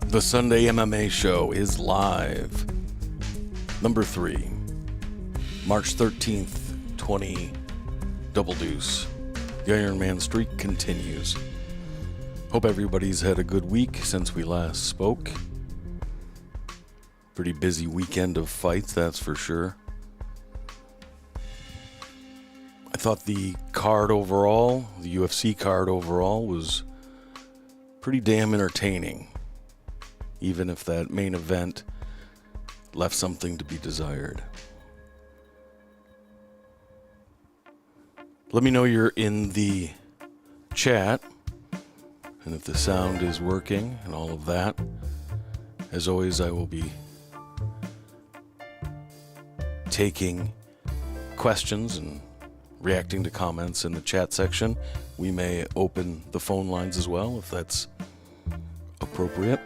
The Sunday MMA show is live. Number 3, March 13th, 20, Double Deuce. The Iron Man streak continues. Hope everybody's had a good week since we last spoke. Pretty busy weekend of fights, that's for sure. I thought the card overall, the UFC card overall, was pretty damn entertaining. Even if that main event left something to be desired. Let me know you're in the chat and if the sound is working and all of that. As always, I will be taking questions and reacting to comments in the chat section. We may open the phone lines as well if that's appropriate.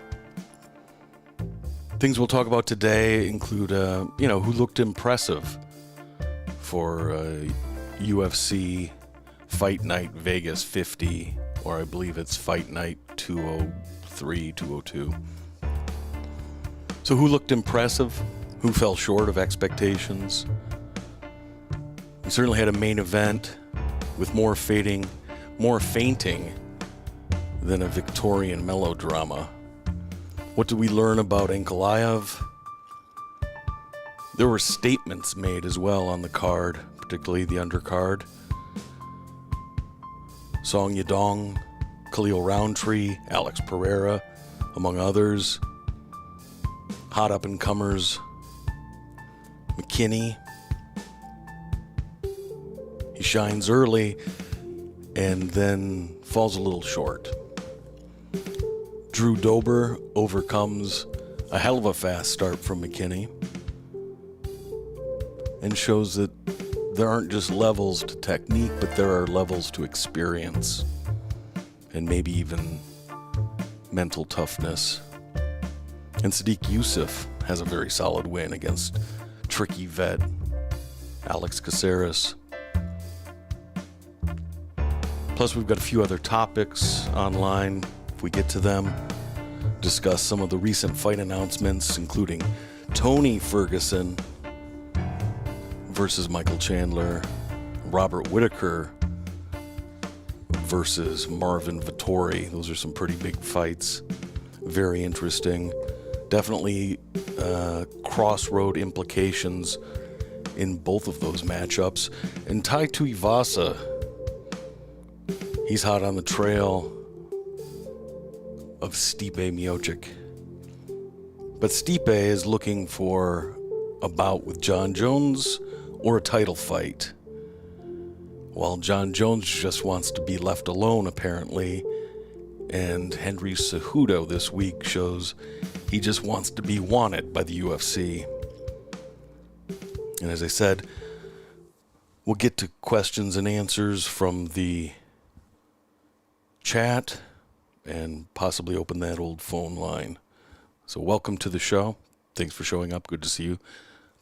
Things we'll talk about today include, who looked impressive for UFC Fight Night Vegas 50, or I believe it's Fight Night 203, 202. So who looked impressive? Who fell short of expectations? We certainly had a main event with more fainting than a Victorian melodrama. What did we learn about Ankalaev? There were statements made as well on the card, particularly the undercard. Song Yadong, Khalil Roundtree, Alex Pereira, among others. Hot up-and-comers, McKee. He shines early and then falls a little short. Dober overcomes a hell of a fast start from McKee and shows that there aren't just levels to technique, but there are levels to experience and maybe even mental toughness. And Sadiq Yusuff has a very solid win against tricky vet Alex Caceres. Plus, we've got a few other topics online. If we get to them, discuss some of the recent fight announcements, including Tony Ferguson versus Michael Chandler, Robert Whitaker versus Marvin Vettori. Those are some pretty big fights. Very interesting. Definitely crossroad implications in both of those matchups. And Tai Tuivasa, he's hot on the trail of Stipe Miocic. But Stipe is looking for a bout with Jon Jones or a title fight, while Jon Jones just wants to be left alone, apparently. And Henry Cejudo this week shows he just wants to be wanted by the UFC. And as I said, we'll get to questions and answers from the chat and possibly open that old phone line. So welcome to the show. Thanks for showing up. Good to see you.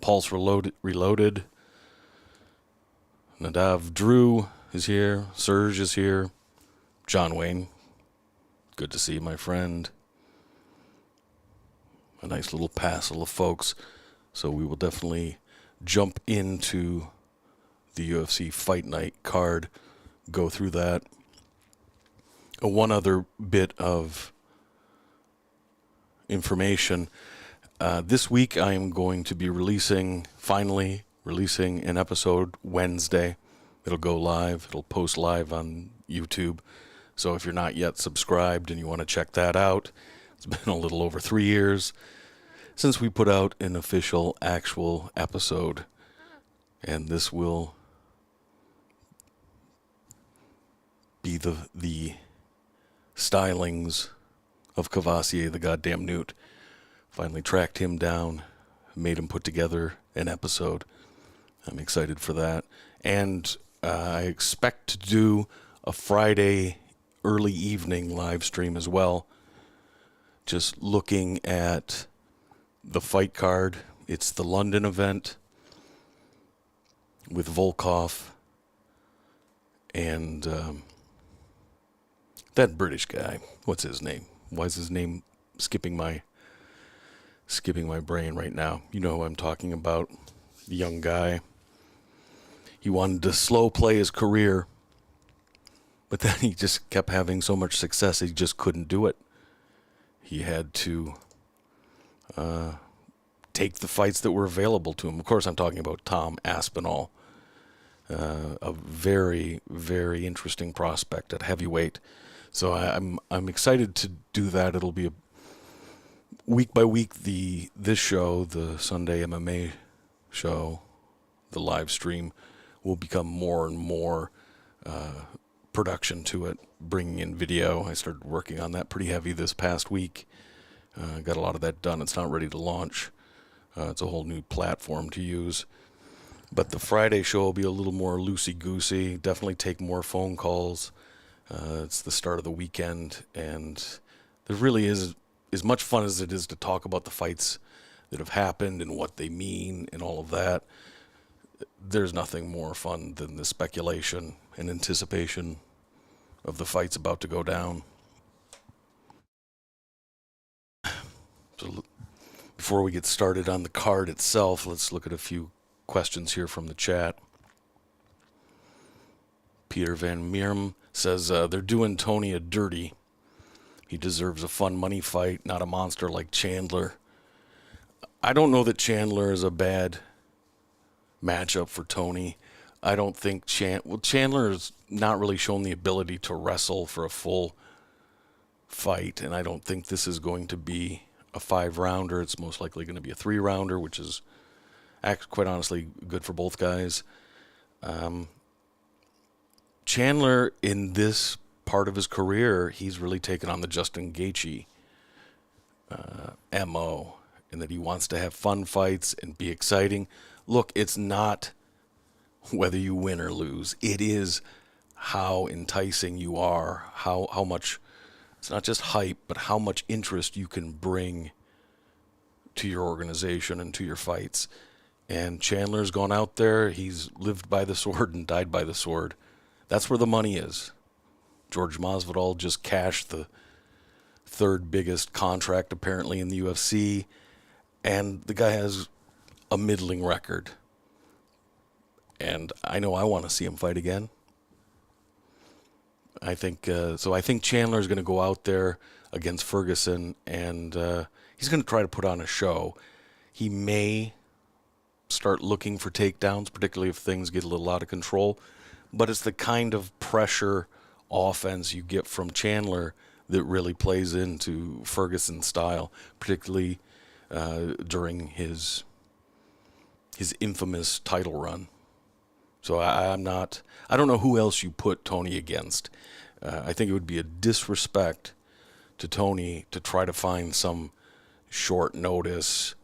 Pulse Reloaded. Nadav Drew is here. Serge is here. John Wayne. Good to see you, my friend. A nice little passel of folks. So we will definitely jump into the UFC Fight Night card, go through that. One other bit of information. This week I am going to be finally releasing an episode Wednesday. It'll go live. It'll post live on YouTube. So if you're not yet subscribed and you want to check that out, it's been a little over 3 years since we put out an official, actual episode. And this will be the stylings of Cavassier, the goddamn newt. Finally tracked him down, made him put together an episode. I'm excited for that. And I expect to do a Friday early evening live stream as well. Just looking at the fight card. It's the London event with Volkov and that British guy. What's his name? Why is his name skipping my brain right now. You know who I'm talking about. The young guy. He wanted to slow play his career, but then he just kept having so much success, he just couldn't do it. He had to take the fights that were available to him. Of course, I'm talking about Tom Aspinall, a very, very interesting prospect at heavyweight. So I'm excited to do that. It'll be a week by week. This show, the Sunday MMA show, the live stream, will become more and more production to it, bringing in video. I started working on that pretty heavy this past week. Got a lot of that done. It's not ready to launch. It's a whole new platform to use. But the Friday show will be a little more loosey-goosey. Definitely take more phone calls. It's the start of the weekend, and there really is as much fun as it is to talk about the fights that have happened and what they mean and all of that. There's nothing more fun than the speculation and anticipation of the fights about to go down. So before we get started on the card itself, let's look at a few questions here from the chat. Peter Van Meerm says they're doing Tony a dirty. He deserves a fun money fight, not a monster like Chandler. I don't know that Chandler is a bad matchup for Tony. I don't think Chandler has not really shown the ability to wrestle for a full fight, and I don't think this is going to be a 5-rounder. It's most likely going to be a 3-rounder, which is quite honestly good for both guys. Chandler, in this part of his career, he's really taken on the Justin Gaethje MO, and that he wants to have fun fights and be exciting. Look, it's not whether you win or lose. It is how enticing you are, how much, it's not just hype, but how much interest you can bring to your organization and to your fights. And Chandler's gone out there. He's lived by the sword and died by the sword. That's where the money is. George Masvidal just cashed the 3rd biggest contract apparently in the UFC, and the guy has a middling record. And I know I want to see him fight again. I think I think Chandler's going to go out there against Ferguson, and he's going to try to put on a show. He may start looking for takedowns, particularly if things get a little out of control. But it's the kind of pressure offense you get from Chandler that really plays into Ferguson's style, particularly during his infamous title run. So I don't know who else you put Tony against. I think it would be a disrespect to Tony to try to find some short notice,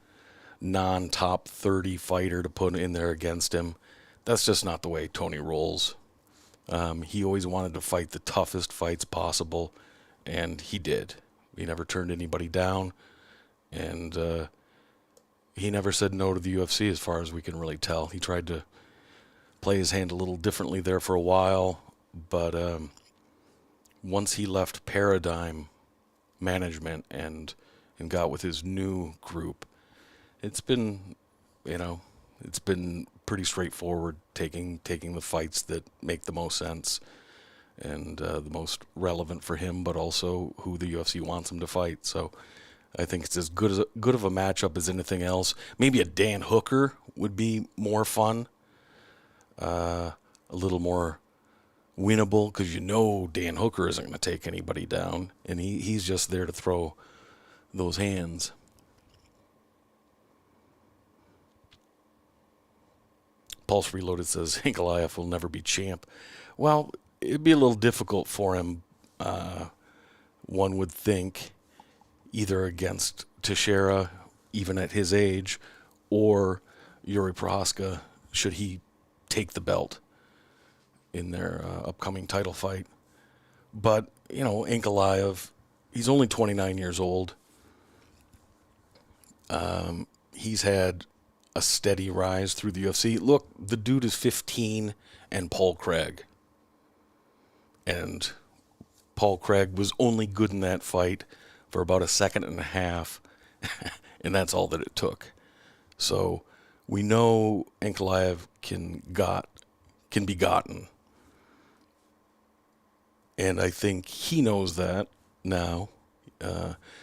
non-top 30 fighter to put in there against him. That's just not the way Tony rolls. He always wanted to fight the toughest fights possible, and he did. He never turned anybody down, and he never said no to the UFC as far as we can really tell. He tried to play his hand a little differently there for a while, but once he left Paradigm Management and got with his new group, it's been pretty straightforward, taking the fights that make the most sense and the most relevant for him, but also who the UFC wants him to fight. So I think it's as good of a matchup as anything else. Maybe a Dan Hooker would be more fun, a little more winnable, because Dan Hooker isn't going to take anybody down, and he's just there to throw those hands. Pulse Reloaded says Ankalaev will never be champ. Well, it'd be a little difficult for him, one would think, either against Teixeira, even at his age, or Yuri Prohaska, should he take the belt in their upcoming title fight. But, Ankalaev, he's only 29 years old. He's had a steady rise through the UFC. Look, the dude is 15 and Paul Craig. And Paul Craig was only good in that fight for about a second and a half, and that's all that it took. So we know Ankalaev can be gotten. And I think he knows that now.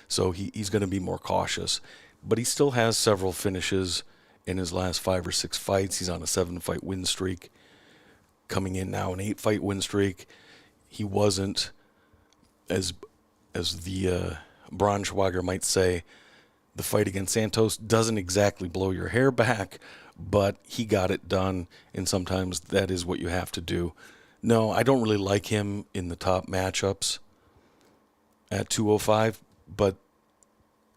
So he's going to be more cautious. But he still has several finishes in his last 5 or 6 fights. He's on a 7-fight win streak. Coming in now an 8-fight win streak. He wasn't, as the Braunschweiger might say, the fight against Santos doesn't exactly blow your hair back, but he got it done, and sometimes that is what you have to do. No, I don't really like him in the top matchups at 205, but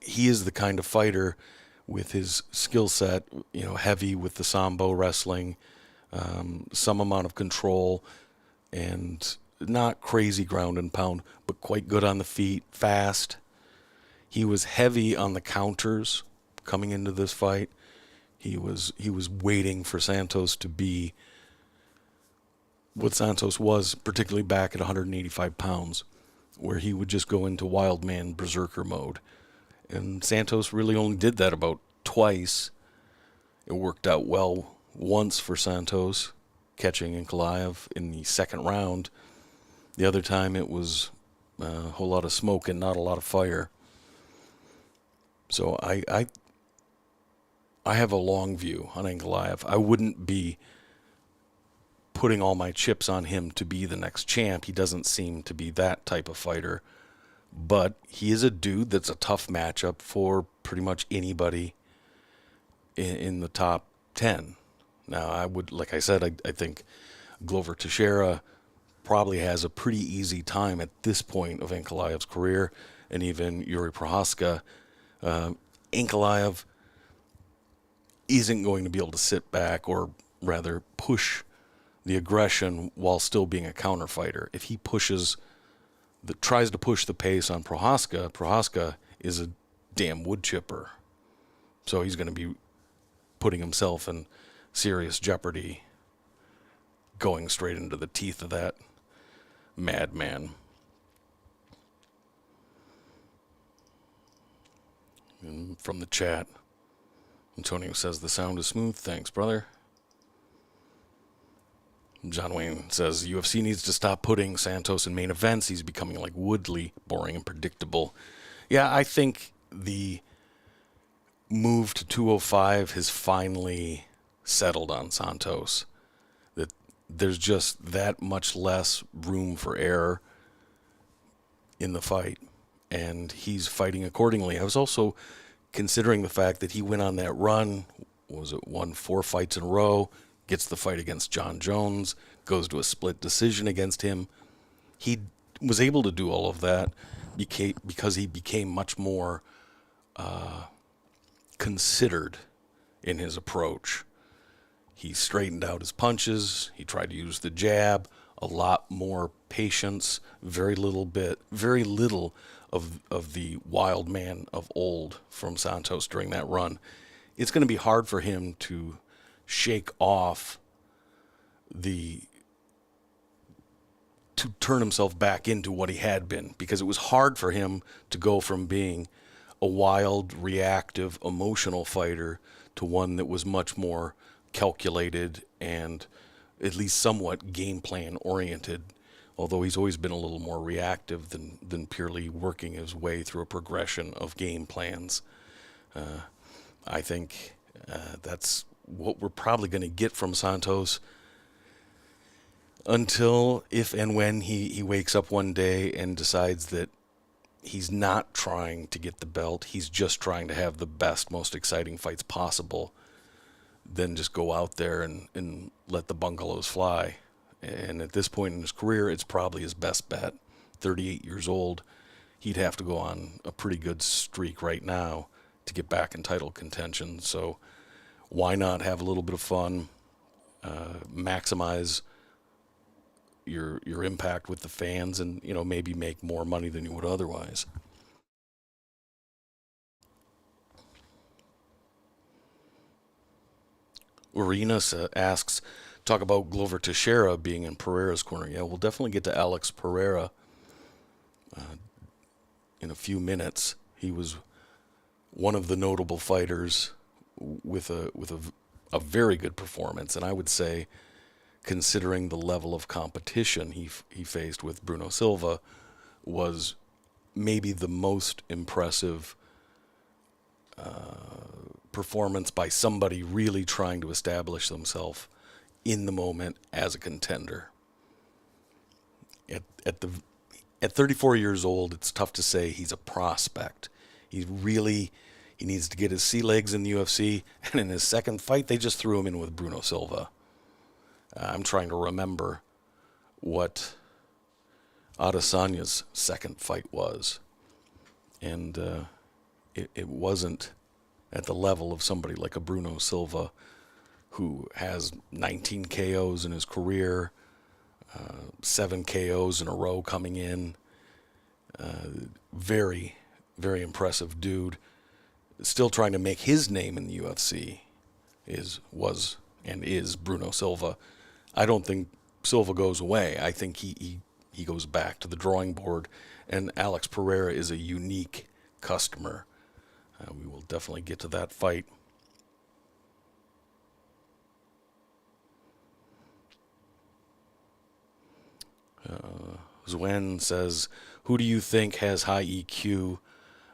he is the kind of fighter with his skill set, heavy with the sambo wrestling, some amount of control, and not crazy ground and pound, but quite good on the feet, fast. He was heavy on the counters coming into this fight. He was waiting for Santos to be what Santos was, particularly back at 185 pounds, where he would just go into wild man berserker mode. And Santos really only did that about twice. It worked out well once for Santos, catching Ankalaev in the second round. The other time it was a whole lot of smoke and not a lot of fire. So I have a long view on Ankalaev. I wouldn't be putting all my chips on him to be the next champ. He doesn't seem to be that type of fighter. But he is a dude that's a tough matchup for pretty much anybody in the top 10. Now, like I said, I think Glover Teixeira probably has a pretty easy time at this point of Ankalaev's career, and even Yuri Prochazka. Ankalaev isn't going to be able to sit back, or rather push the aggression while still being a counter fighter. If he tries to push the pace on Prochazka is a damn wood chipper. So he's going to be putting himself in serious jeopardy going straight into the teeth of that madman. And from the chat, Antonio says the sound is smooth. Thanks, brother. John Wayne says UFC needs to stop putting Santos in main events. He's becoming like Woodley, boring and predictable. Yeah, I think the move to 205 has finally settled on Santos. That there's just that much less room for error in the fight, and he's fighting accordingly. I was also considering the fact that he went on that run, won 4 fights in a row, gets the fight against Jon Jones, goes to a split decision against him. He was able to do all of that because he became much more considered in his approach. He straightened out his punches. He tried to use the jab, a lot more patience, very little of the wild man of old from Santos during that run. It's going to be hard for him to shake off to turn himself back into what he had been, because it was hard for him to go from being a wild, reactive, emotional fighter to one that was much more calculated and at least somewhat game plan oriented, although he's always been a little more reactive than purely working his way through a progression of game plans. I think that's what we're probably going to get from Santos until, if and when he wakes up one day and decides that he's not trying to get the belt, he's just trying to have the best, most exciting fights possible. Then just go out there and let the bungalows fly. And at this point in his career, it's probably his best bet. 38 years old, he'd have to go on a pretty good streak right now to get back in title contention. So why not have a little bit of fun, maximize your impact with the fans, and maybe make more money than you would otherwise. Arenas asks, talk about Glover Teixeira being in Pereira's corner. Yeah, we'll definitely get to Alex Pereira in a few minutes. He was one of the notable fighters with a very good performance, and I would say, considering the level of competition he faced with Bruno Silva, was maybe the most impressive performance by somebody really trying to establish themselves in the moment as a contender. At 34 years old, it's tough to say he's a prospect. He needs to get his sea legs in the UFC, and in his second fight, they just threw him in with Bruno Silva. I'm trying to remember what Adesanya's second fight was, and it wasn't at the level of somebody like a Bruno Silva, who has 19 KOs in his career, 7 KOs in a row coming in. Very, very impressive dude. Still trying to make his name in the UFC was Bruno Silva. I don't think Silva goes away. I think he goes back to the drawing board, and Alex Pereira is a unique customer. We will definitely get to that fight. Zwen says, who do you think has high EQ?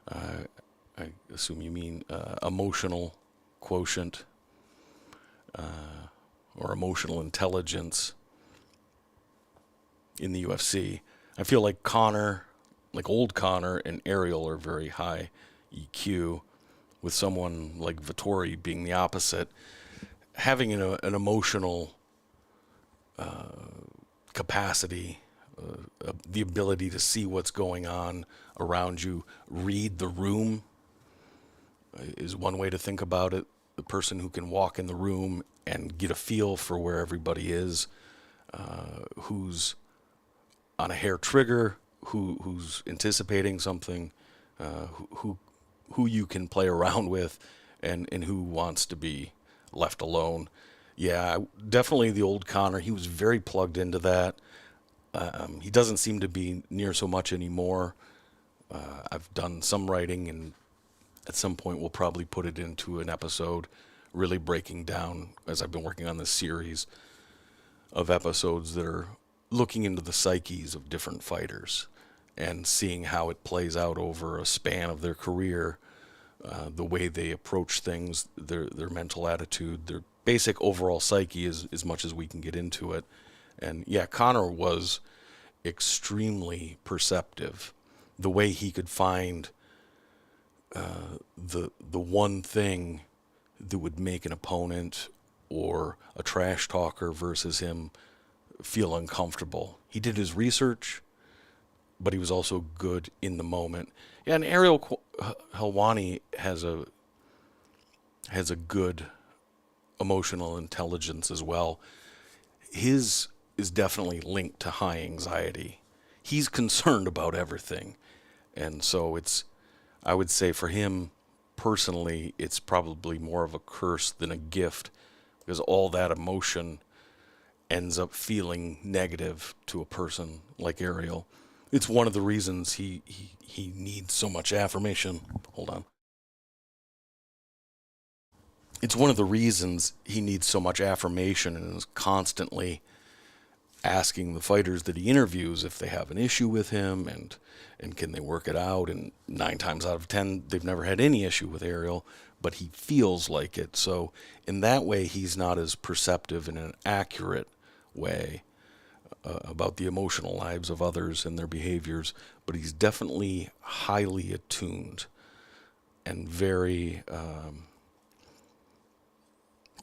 I assume you mean emotional quotient or emotional intelligence in the UFC. I feel like old Connor and Ariel are very high EQ, with someone like Vittori being the opposite. Having an emotional capacity, the ability to see what's going on around you, read the room, is one way to think about it. The person who can walk in the room and get a feel for where everybody is, who's on a hair trigger, who's anticipating something, who you can play around with, and who wants to be left alone. Yeah, definitely the old Connor. He was very plugged into that. He doesn't seem to be near so much anymore. I've done some writing, and at some point we'll probably put it into an episode, really breaking down, as I've been working on this series of episodes that are looking into the psyches of different fighters and seeing how it plays out over a span of their career, the way they approach things, their mental attitude, their basic overall psyche, as much as we can get into it. And yeah, Connor was extremely perceptive. The way he could find the one thing that would make an opponent or a trash talker versus him feel uncomfortable. He did his research, but he was also good in the moment. Yeah, and Ariel Helwani has a good emotional intelligence as well. His is definitely linked to high anxiety. He's concerned about everything. And so I would say for him personally, it's probably more of a curse than a gift, because all that emotion ends up feeling negative to a person like Ariel. It's one of the reasons he needs so much affirmation. Hold on. It's one of the reasons he needs so much affirmation and is constantly asking the fighters that he interviews if they have an issue with him and can they work it out. And 9 times out of 10, they've never had any issue with Ariel, but he feels like it. So in that way, he's not as perceptive in an accurate way about the emotional lives of others and their behaviors, but he's definitely highly attuned and very,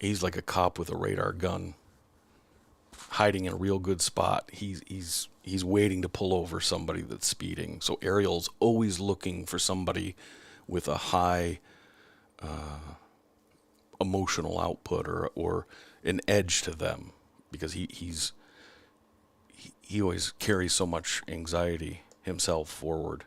he's like a cop with a radar gun, hiding in a real good spot. He's waiting to pull over somebody that's speeding. So Ariel's always looking for somebody with a high emotional output or an edge to them, because he always carries so much anxiety himself forward.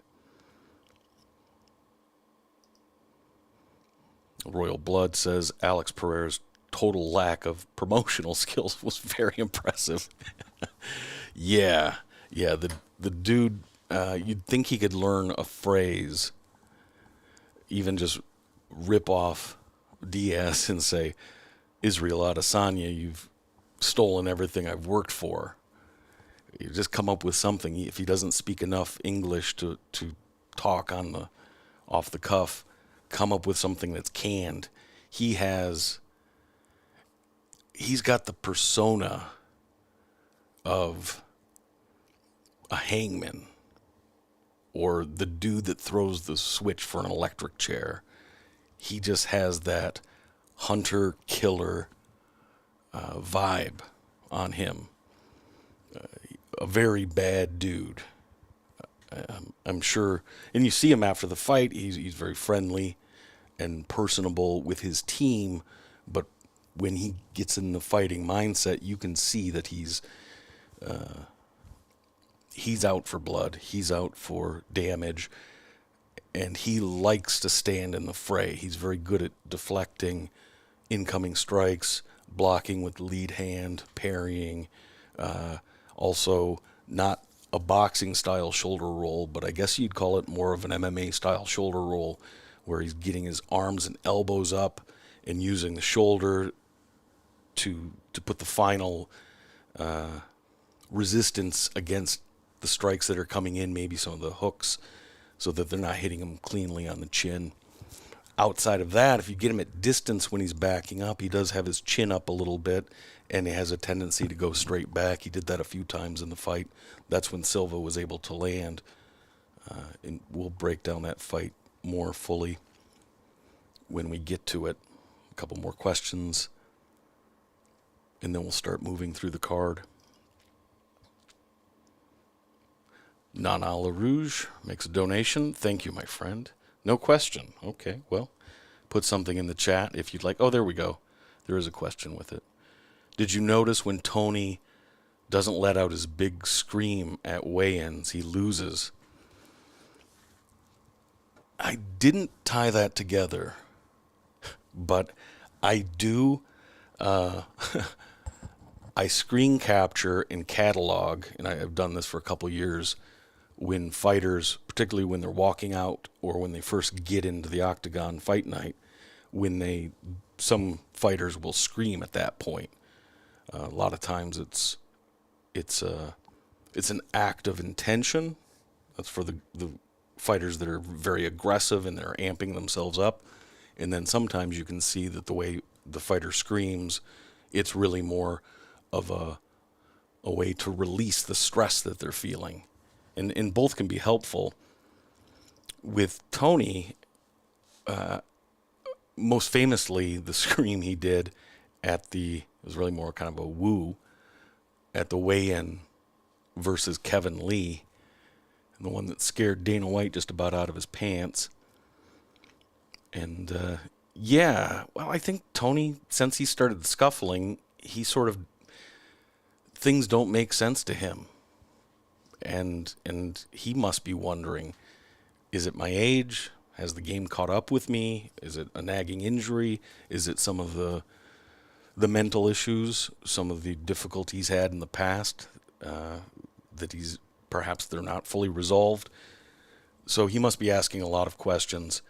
Royal Blood says Alex Pereira's total lack of promotional skills was very impressive. Yeah, the dude, You'd think he could learn a phrase, even just rip off Diaz and say, Israel Adesanya, you've stolen everything I've worked for. You just come up with something. If he doesn't speak enough English to talk off the cuff, come up with something that's canned. He's got the persona of a hangman or the dude that throws the switch for an electric chair. He just has that hunter-killer vibe on him. A very bad dude. I'm sure, and you see him after the fight, he's very friendly and personable with his team, but when he gets in the fighting mindset, you can see that he's out for blood, he's out for damage, and he likes to stand in the fray. He's very good at deflecting incoming strikes, blocking with the lead hand, parrying, also not a boxing style shoulder roll, but I guess you'd call it more of an MMA style shoulder roll, where he's getting his arms and elbows up and using the shoulder to put the final resistance against the strikes that are coming in, maybe some of the hooks, so that they're not hitting him cleanly on the chin. Outside of that, if you get him at distance when he's backing up, he does have his chin up a little bit, and he has a tendency to go straight back. He did that a few times in the fight. That's when Silva was able to land. And we'll break down that fight more fully when we get to it. A couple more questions, and then we'll start moving through the card. Nana La Rouge makes a donation. Thank you, my friend. No question. Okay, well, put something in the chat if you'd like. Oh, there we go. There is a question with it. Did you notice when Tony doesn't let out his big scream at weigh-ins, he loses? I didn't tie that together, but I do. I screen capture and catalog, and I have done this for a couple years, when fighters, particularly when they're walking out or when they first get into the octagon fight night, some fighters will scream at that point. A lot of times it's an act of intention. That's for the fighters that are very aggressive and they're amping themselves up. And then sometimes you can see that the way the fighter screams, it's really more of a way to release the stress that they're feeling. And both can be helpful. With Tony, most famously, the scream he did it was really more kind of a woo, at the weigh-in versus Kevin Lee, and the one that scared Dana White just about out of his pants. And I think Tony, since he started scuffling, things don't make sense to him. And he must be wondering, is it my age? Has the game caught up with me? Is it a nagging injury? Is it some of the mental issues, some of the difficulties he's had in the past, that perhaps they're not fully resolved? So he must be asking a lot of questions.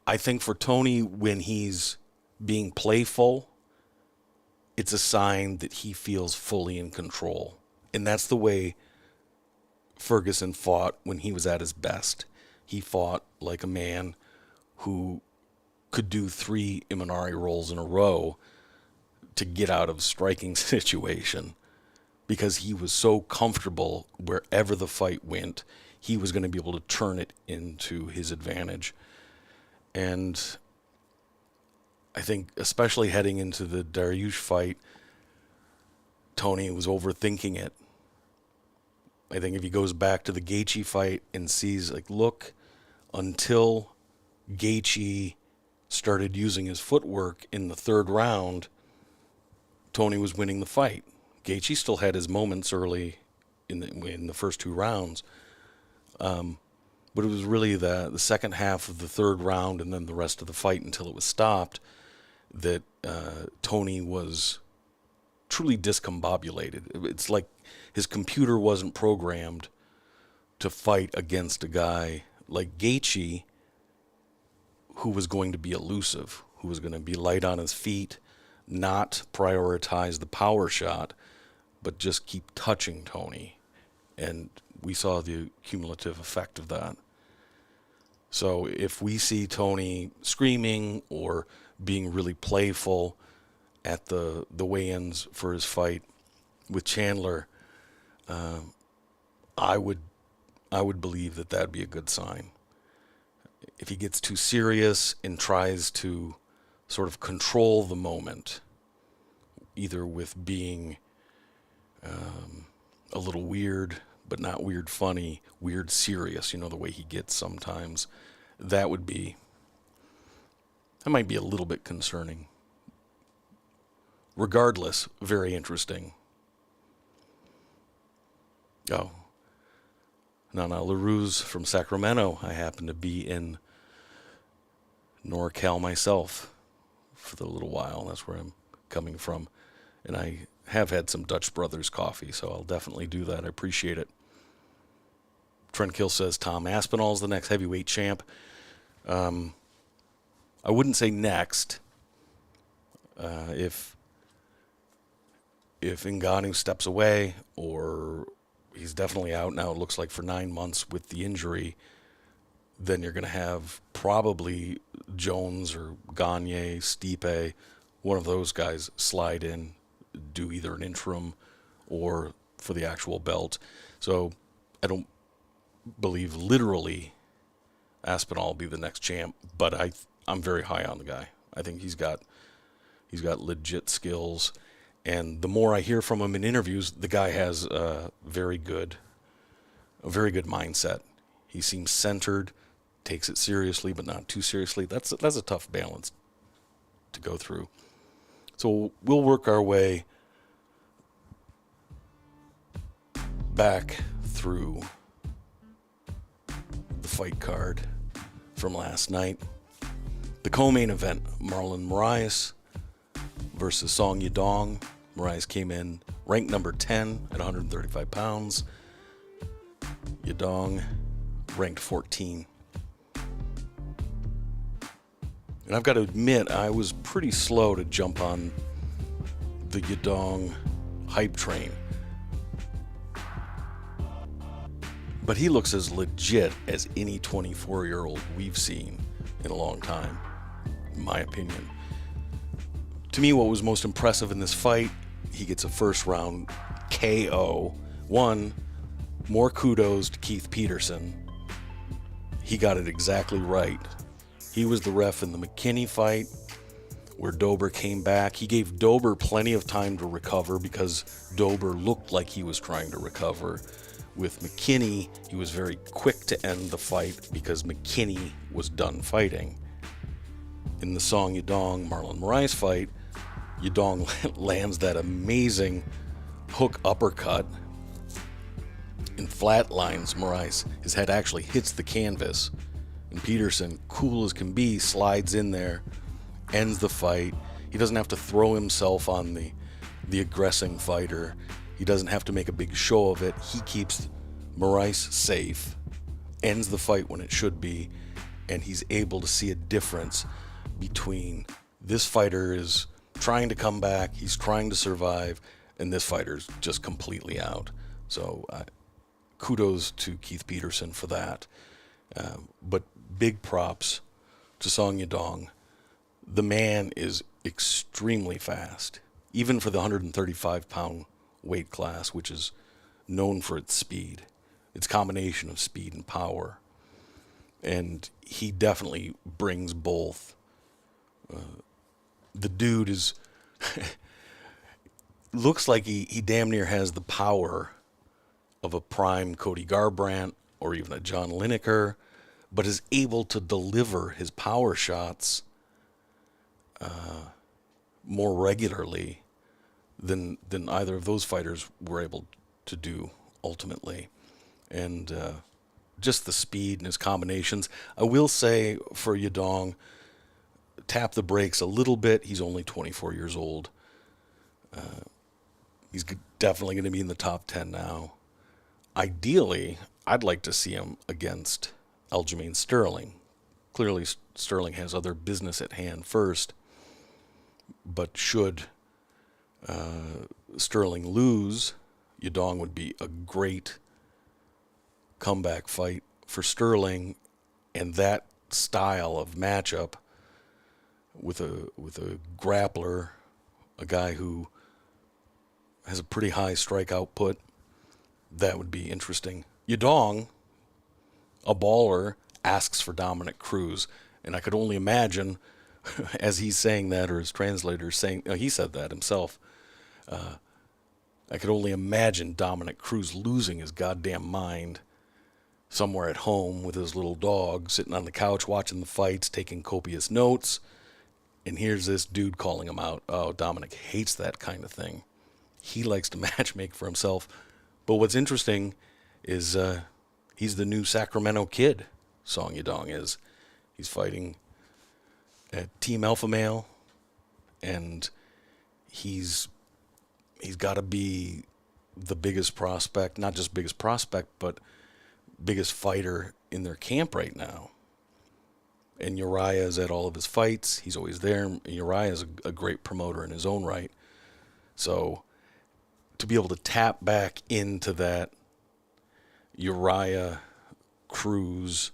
I think for Tony, when he's being playful, it's a sign that he feels fully in control. And that's the way Ferguson fought when he was at his best. He fought like a man who could do 3 Imanari rolls in a row to get out of a striking situation, because he was so comfortable wherever the fight went, he was going to be able to turn it into his advantage. And I think especially heading into the Dariush fight, Tony was overthinking it. I think if he goes back to the Gaethje fight and sees, look, until Gaethje started using his footwork in the 3rd round, Tony was winning the fight. Gaethje still had his moments early in the first 2 rounds, but it was really the second half of the 3rd round and then the rest of the fight until it was stopped that Tony was truly discombobulated. It's like his computer wasn't programmed to fight against a guy like Gaethje, who was going to be elusive, who was going to be light on his feet, not prioritize the power shot, but just keep touching Tony. And we saw the cumulative effect of that. So if we see Tony screaming or being really playful at the weigh-ins for his fight with Chandler, I would believe that that'd be a good sign. If he gets too serious and tries to sort of control the moment, either with being a little weird, but not weird funny, weird serious, the way he gets sometimes, that might be a little bit concerning. Regardless, very interesting. Oh. Nana LaRue's from Sacramento. I happen to be in NorCal myself for the little while. That's where I'm coming from. And I have had some Dutch Brothers coffee, so I'll definitely do that. I appreciate it. Trent Kill says Tom Aspinall's the next heavyweight champ. I wouldn't say next. If Ngannou steps away, or he's definitely out now, it looks like, for 9 months with the injury, then you're going to have probably Jones or Gagne, Stipe, one of those guys slide in, do either an interim or for the actual belt. So I don't believe literally Aspinall will be the next champ, but I'm very high on the guy. I think he's got legit skills, and the more I hear from him in interviews, the guy has a very good mindset. He seems centered, takes it seriously, but not too seriously. That's a tough balance to go through. So we'll work our way back through the fight card from last night. The co-main event, Marlon Moraes versus Song Yadong. Moraes came in ranked number 10 at 135 pounds. Yadong ranked 14. And I've got to admit, I was pretty slow to jump on the Yadong hype train. But he looks as legit as any 24-year-old we've seen in a long time, in my opinion. To me, what was most impressive in this fight, he gets a first-round KO. One, more kudos to Keith Peterson. He got it exactly right. He was the ref in the McKinney fight where Dober came back. He gave Dober plenty of time to recover because Dober looked like he was trying to recover. With McKinney, he was very quick to end the fight because McKinney was done fighting. In the Song Yadong Marlon Moraes fight, Yadong lands that amazing hook uppercut and flatlines Moraes. His head actually hits the canvas. And Peterson, cool as can be, slides in there, ends the fight. He doesn't have to throw himself on the aggressing fighter. He doesn't have to make a big show of it. He keeps Moraes safe, ends the fight when it should be, and he's able to see a difference between this fighter is trying to come back, he's trying to survive, and this fighter's just completely out. So kudos to Keith Peterson for that. But big props to Song Yadong. The man is extremely fast, even for the 135-pound weight class, which is known for its speed, its combination of speed and power. And he definitely brings both. The dude is looks like he damn near has the power of a prime Cody Garbrandt or even a John Lineker, but is able to deliver his power shots more regularly than either of those fighters were able to do ultimately. And just the speed and his combinations. I will say for Yadong, tap the brakes a little bit. He's only 24 years old. He's definitely going to be in the top 10 now. Ideally, I'd like to see him against Aljamain Sterling. Clearly, Sterling has other business at hand first, but should Sterling lose, Yadong would be a great comeback fight for Sterling, and that style of matchup with a grappler, a guy who has a pretty high strike output, that would be interesting. Yadong, a baller, asks for Dominic Cruz, and I could only imagine, as he's saying that, or his translator saying, he said that himself, I could only imagine Dominic Cruz losing his goddamn mind somewhere at home with his little dog, sitting on the couch watching the fights, taking copious notes, and here's this dude calling him out. Oh, Dominic hates that kind of thing. He likes to matchmake for himself. But what's interesting is he's the new Sacramento Kid, Song Yadong is. He's fighting at Team Alpha Male, and he's got to be the biggest prospect, not just biggest prospect, but biggest fighter in their camp right now. And Uriah is at all of his fights. He's always there. Uriah is a great promoter in his own right. So to be able to tap back into that Uriah Cruz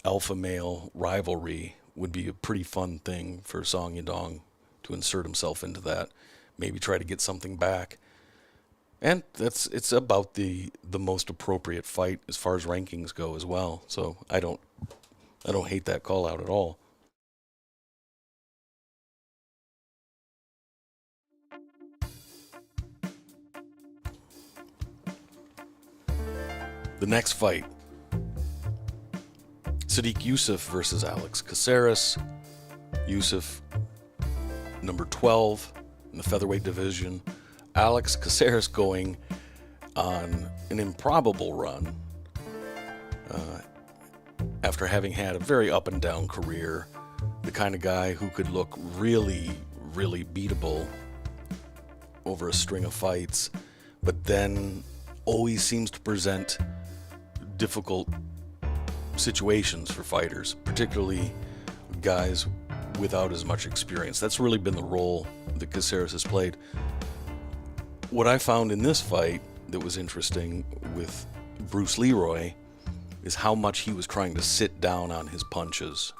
alpha male rivalry would be a pretty fun thing for Song Yadong to insert himself into that. Maybe try to get something back. And it's about the most appropriate fight as far as rankings go as well. So I don't hate that call out at all. The next fight, Sadiq Yusuff versus Alex Caceres. Yusuff, number 12 in the featherweight division. Alex Caceres going on an improbable run after having had a very up and down career. The kind of guy who could look really, really beatable over a string of fights, but then always seems to present difficult situations for fighters, particularly guys without as much experience. That's really been the role that Caceres has played. What I found in this fight that was interesting with Bruce Leroy is how much he was trying to sit down on his punches.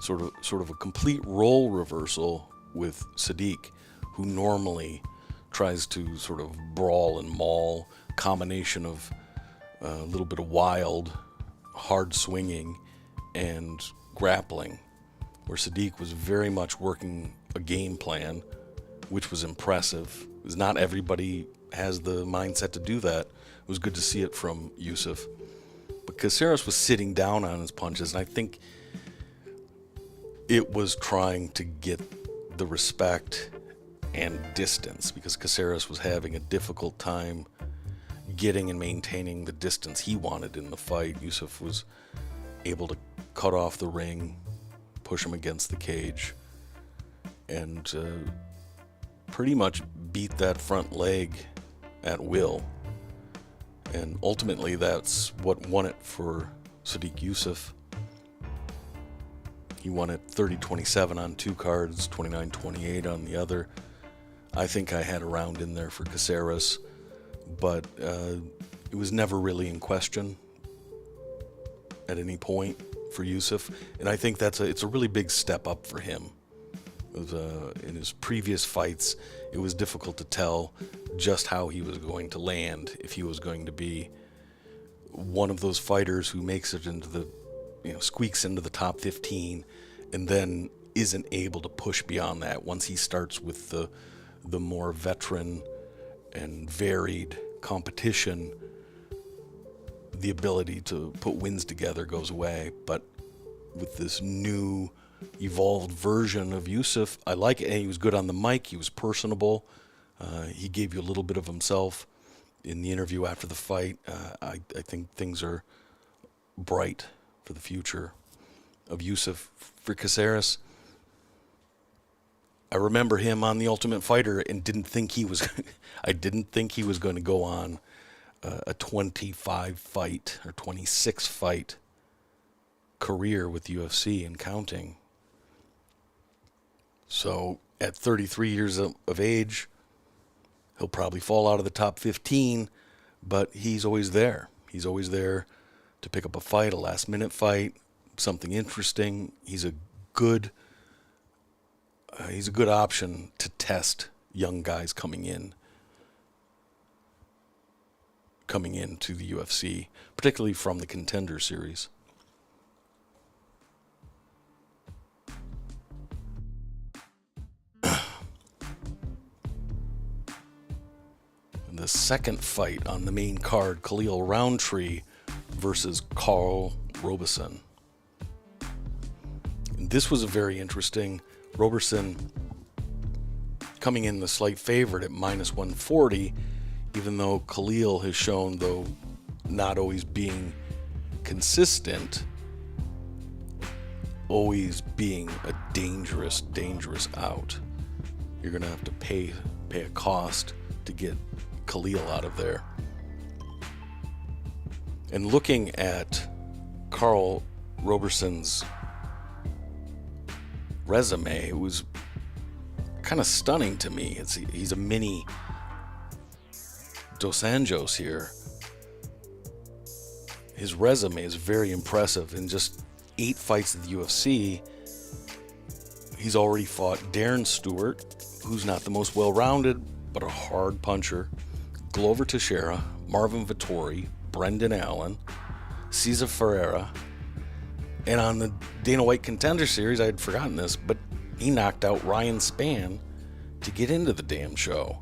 Sort of a complete role reversal with Sadiq, who normally tries to sort of brawl and maul, combination of a little bit of wild, hard swinging, and grappling, where Sadiq was very much working a game plan, which was impressive. Because not everybody has the mindset to do that. It was good to see it from Yusuff. But Caceres was sitting down on his punches, and I think it was trying to get the respect and distance, because Caceres was having a difficult time getting and maintaining the distance he wanted in the fight. Yusuff was able to cut off the ring, push him against the cage, and pretty much beat that front leg at will. And ultimately that's what won it for Sadiq Yusuff. He won it 30-27 on two cards, 29-28 on the other. I think I had a round in there for Caceres, but it was never really in question at any point for Yusuff. And I think it's a really big step up for him. In his previous fights, it was difficult to tell just how he was going to land, if he was going to be one of those fighters who makes it into the, squeaks into the top 15 and then isn't able to push beyond that once he starts with the more veteran and varied competition. The ability to put wins together goes away. But with this new evolved version of Yusuff, I like it. And he was good on the mic. He was personable. He gave you a little bit of himself in the interview after the fight. I think things are bright for the future of Yusuff. For Caceres, I remember him on The Ultimate Fighter and didn't think he was I didn't think he was going to go on a 25 fight or 26 fight career with UFC and counting. So at 33 years of age, he'll probably fall out of the top 15, but he's always there. He's always there to pick up a fight, a last-minute fight, something interesting. He's a good option to test young guys coming into the UFC, particularly from the Contender Series. The second fight on the main card, Khalil Roundtree versus Roberson. And this was a very interesting. Roberson coming in the slight favorite at minus 140, even though Khalil has shown, though not always being consistent, always being a dangerous out. You're going to have to pay a cost to get Khalil out of there. And looking at Carl Roberson's resume, it was kind of stunning to me. He's a mini Dos Anjos here. His resume is very impressive. In just 8 fights at the UFC, he's already fought Darren Stewart, who's not the most well-rounded, but a hard puncher, Glover Teixeira, Marvin Vettori, Brendan Allen, Cesar Ferreira, and on the Dana White Contender Series, I had forgotten this, but he knocked out Ryan Spann to get into the damn show.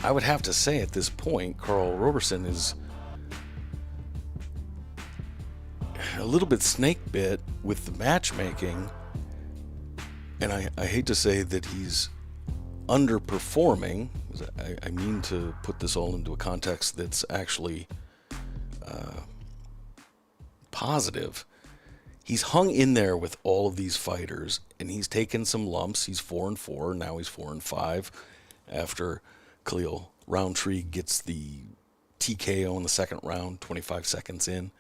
I would have to say at this point, Carl Roberson is a little bit snake bit with the matchmaking, and I hate to say that he's underperforming. I mean to put this all into a context that's actually positive. He's hung in there with all of these fighters, and he's taken some lumps. He's 4-4, now he's 4-5 after Khalil Roundtree gets the TKO in the second round, 25 seconds in.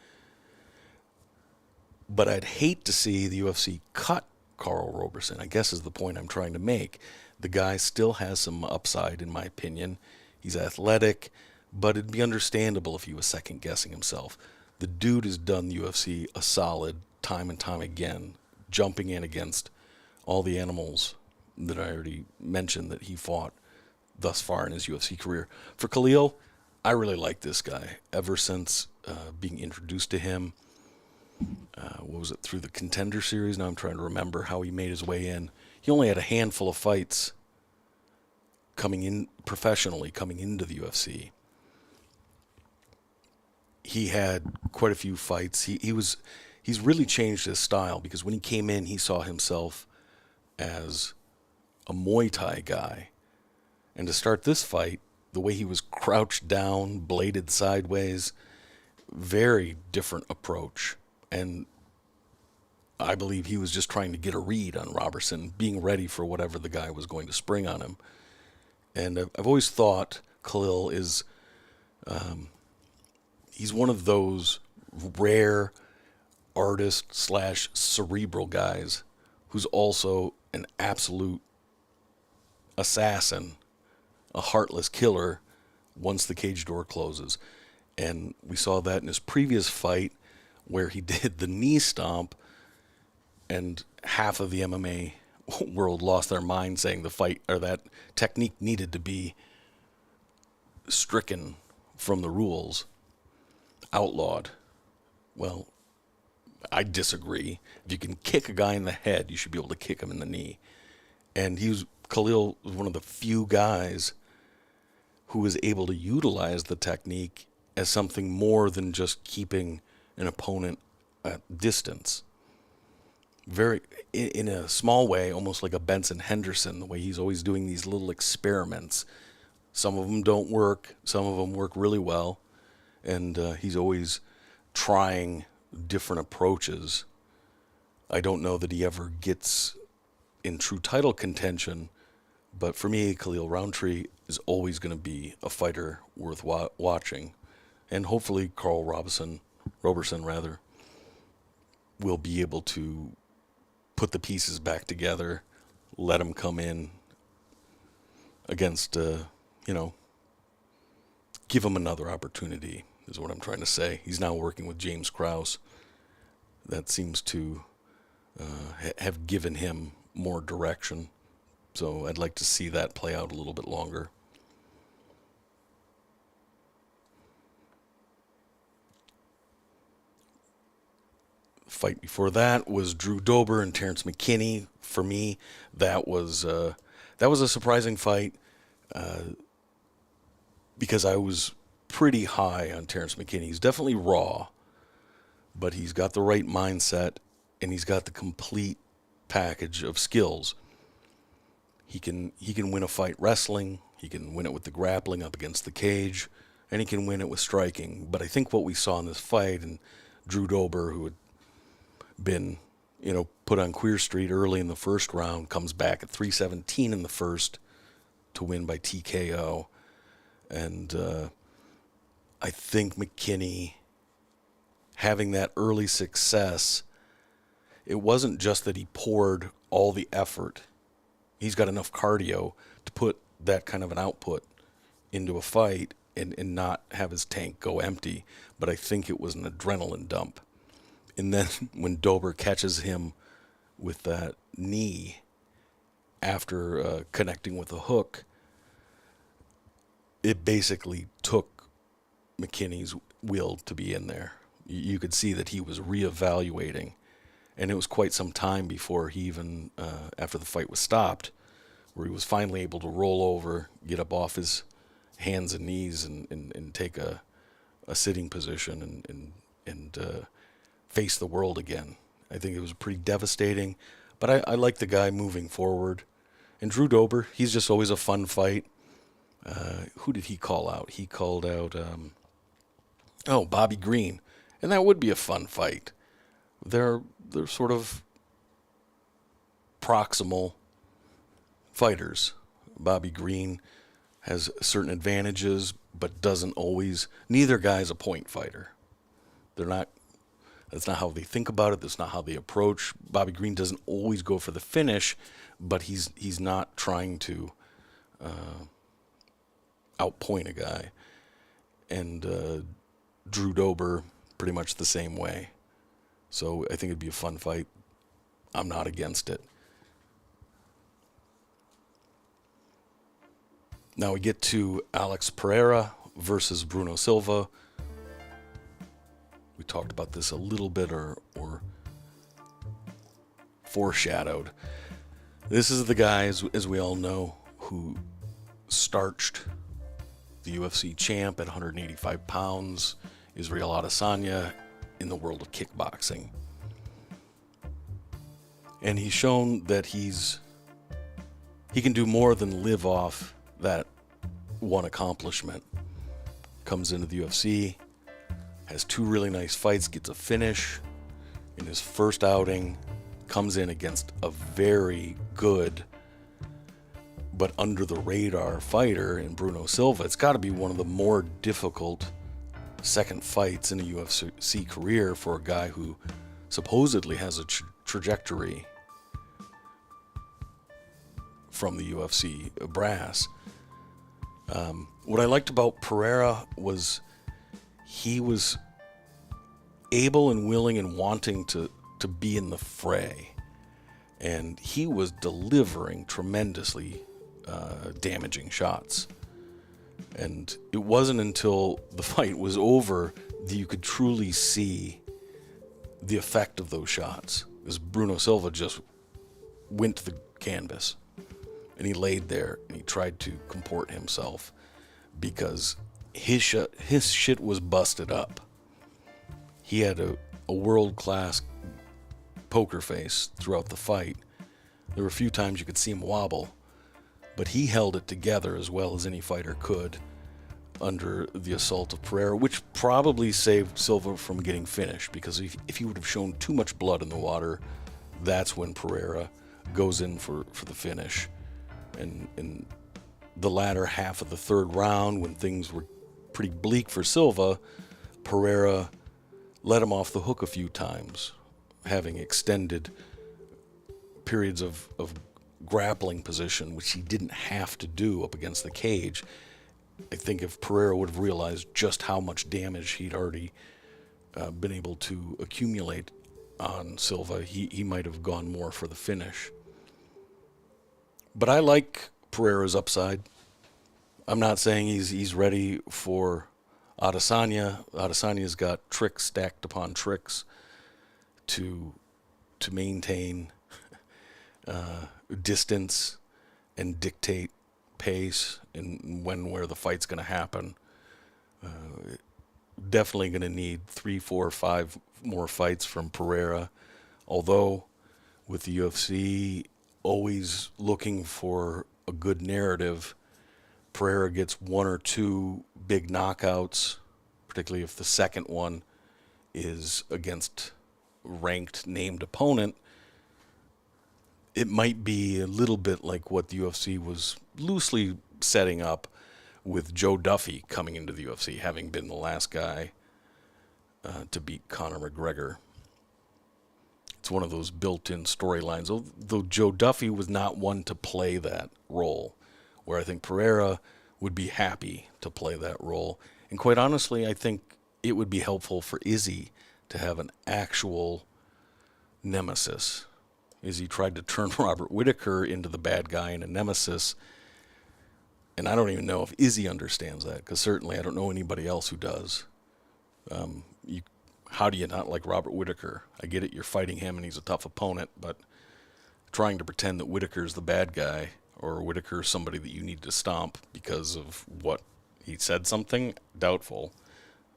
But I'd hate to see the UFC cut Carl Roberson, I guess is the point I'm trying to make. The guy still has some upside, in my opinion. He's athletic, but it'd be understandable if he was second-guessing himself. The dude has done the UFC a solid time and time again, jumping in against all the animals that I already mentioned that he fought thus far in his UFC career. For Khalil, I really like this guy. Ever since being introduced to him, what was it, through the Contender Series? Now I'm trying to remember how he made his way in. He only had a handful of fights coming in professionally, coming into the UFC. He had quite a few fights. He's really changed his style, because when he came in, he saw himself as a Muay Thai guy. And to start this fight, the way he was crouched down, bladed sideways, very different approach. And I believe he was just trying to get a read on Roberson, being ready for whatever the guy was going to spring on him. And I've always thought Khalil is, he's one of those rare artist / cerebral guys who's also an absolute assassin, a heartless killer once the cage door closes. And we saw that in his previous fight where he did the knee stomp, and half of the MMA world lost their mind, saying the fight or that technique needed to be stricken from the rules, outlawed. Well, I disagree. If you can kick a guy in the head, you should be able to kick him in the knee. And Khalil was one of the few guys who was able to utilize the technique as something more than just keeping an opponent at distance. Very, in a small way, almost like a Benson Henderson, the way he's always doing these little experiments. Some of them don't work. Some of them work really well. And he's always trying different approaches. I don't know that he ever gets in true title contention But for me, Khalil Roundtree is always going to be a fighter worth watching. And hopefully Carl Roberson rather, will be able to put the pieces back together, let him come in against, give him another opportunity, is what I'm trying to say. He's now working with James Krause. That seems to have given him more direction. So I'd like to see that play out a little bit longer. Fight before that was Drew Dober and Terence McKinney. For me, that was a surprising fight because I was pretty high on Terence McKinney. He's definitely raw, but he's got the right mindset and he's got the complete package of skills. He can win a fight wrestling, he can win it with the grappling up against the cage, and he can win it with striking. But I think what we saw in this fight, and Drew Dober, who had been, put on Queer Street early in the first round, comes back at 317 in the first to win by TKO. And I think McKinney, having that early success, it wasn't just that he poured all the effort. He's got enough cardio to put that kind of an output into a fight and not have his tank go empty. But I think it was an adrenaline dump. And then when Dober catches him with that knee after connecting with a hook, it basically took McKinney's will to be in there. You could see that he was reevaluating. And it was quite some time before he even, after the fight was stopped, where he was finally able to roll over, get up off his hands and knees and take a sitting position and face the world again. I think it was pretty devastating, but I like the guy moving forward. And Drew Dober, he's just always a fun fight. Who did he call out? He called out, Bobby Green. And that would be a fun fight. They're sort of proximal fighters. Bobby Green has certain advantages, but doesn't always. Neither guy's a point fighter. That's not how they think about it. That's not how they approach. Bobby Green doesn't always go for the finish, but he's not trying to outpoint a guy. And Drew Dober, pretty much the same way. So I think it'd be a fun fight. I'm not against it. Now we get to Alex Pereira versus Bruno Silva. We talked about this a little bit or foreshadowed. This is the guy, as we all know, who starched the UFC champ at 185 pounds, Israel Adesanya, in the world of kickboxing. And he's shown that he can do more than live off that one accomplishment. Comes into the UFC, has 2 really nice fights, gets a finish in his first outing, comes in against a very good but under the radar fighter in Bruno Silva. It's got to be one of the more difficult second fights in a UFC career for a guy who supposedly has a trajectory from the UFC brass. What I liked about Pereira was he was able and willing and wanting to be in the fray. And he was delivering tremendously damaging shots. And it wasn't until the fight was over that you could truly see the effect of those shots. As Bruno Silva just went to the canvas and he laid there and he tried to comport himself because his shit was busted up. He had a world-class poker face throughout the fight. There were a few times you could see him wobble, but he held it together as well as any fighter could under the assault of Pereira, which probably saved Silva from getting finished, because if he would have shown too much blood in the water, that's when Pereira goes in for the finish. And in the latter half of the third round, when things were pretty bleak for Silva, Pereira let him off the hook a few times, having extended periods of grappling position, which he didn't have to do up against the cage. I think if Pereira would have realized just how much damage he'd already been able to accumulate on Silva, he might have gone more for the finish. But I like Pereira's upside. I'm not saying he's ready for Adesanya. Adesanya's got tricks stacked upon tricks to maintain distance and dictate pace and where the fight's going to happen. Definitely going to need 3, 4, 5 more fights from Pereira. Although with the UFC always looking for a good narrative, Pereira gets 1 or 2 big knockouts, particularly if the second one is against ranked named opponent. It might be a little bit like what the UFC was loosely setting up with Joe Duffy coming into the UFC, having been the last guy to beat Conor McGregor. It's one of those built-in storylines, though Joe Duffy was not one to play that role, where I think Pereira would be happy to play that role. And quite honestly, I think it would be helpful for Izzy to have an actual nemesis. Izzy tried to turn Robert Whitaker into the bad guy and a nemesis, and I don't even know if Izzy understands that, because certainly I don't know anybody else who does. How do you not like Robert Whitaker? I get it, you're fighting him and he's a tough opponent, but trying to pretend that Whitaker's the bad guy or Whitaker's somebody that you need to stomp because of what he said something, doubtful.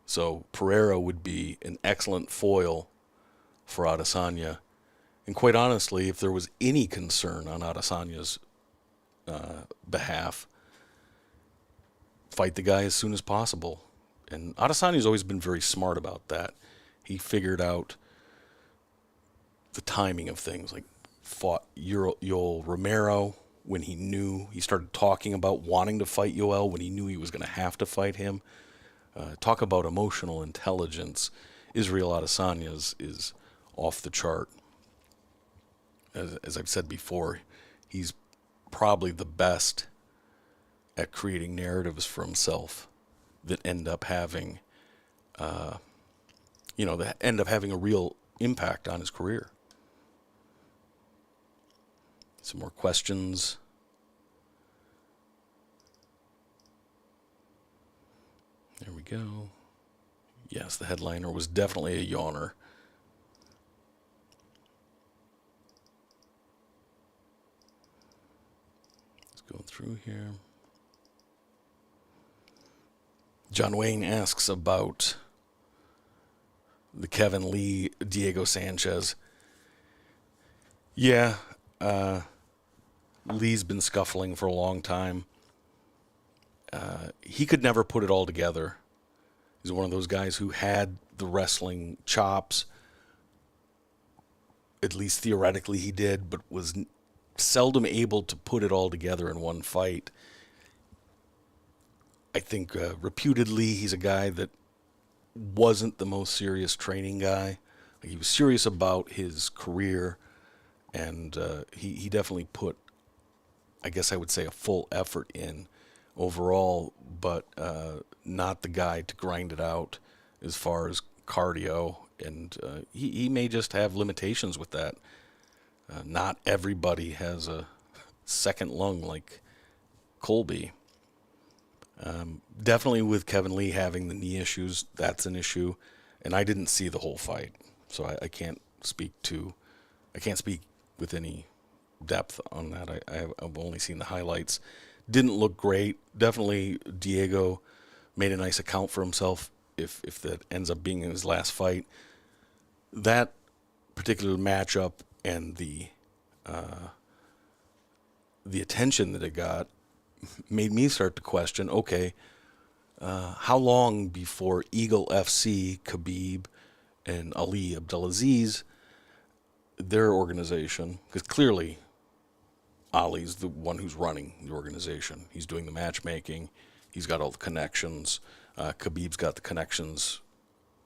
So Pereira would be an excellent foil for Adesanya. And quite honestly, if there was any concern on Adesanya's behalf, fight the guy as soon as possible. And Adesanya's always been very smart about that. He figured out the timing of things, like fought Yoel Romero when he knew, he started talking about wanting to fight Yoel when he knew he was going to have to fight him. Talk about emotional intelligence. Israel Adesanya's is off the chart. As I've said before, he's probably the best at creating narratives for himself that end up having, that end up having a real impact on his career. Some more questions. There we go. Yes, the headliner was definitely a yawner. Let's go through here. John Wayne asks about the Kevin Lee, Diego Sanchez. Yeah, Lee's been scuffling for a long time. He could never put it all together. He's one of those guys who had the wrestling chops. At least theoretically he did, but was seldom able to put it all together in one fight. I think reputedly he's a guy that wasn't the most serious training guy. Like, he was serious about his career, and he definitely put, I guess I would say, a full effort in overall, but not the guy to grind it out as far as cardio, and he may just have limitations with that. Not everybody has a second lung like Colby. Definitely with Kevin Lee having the knee issues, that's an issue, and I didn't see the whole fight, so I can't speak with any depth on that. I've only seen the highlights. Didn't look great. Definitely Diego made a nice account for himself if that ends up being his last fight. That particular matchup and the attention that it got made me start to question, okay, how long before Eagle FC, Khabib, and Ali Abdelaziz, their organization, because clearly Ali's the one who's running the organization. He's doing the matchmaking. He's got all the connections. Khabib's got the connections,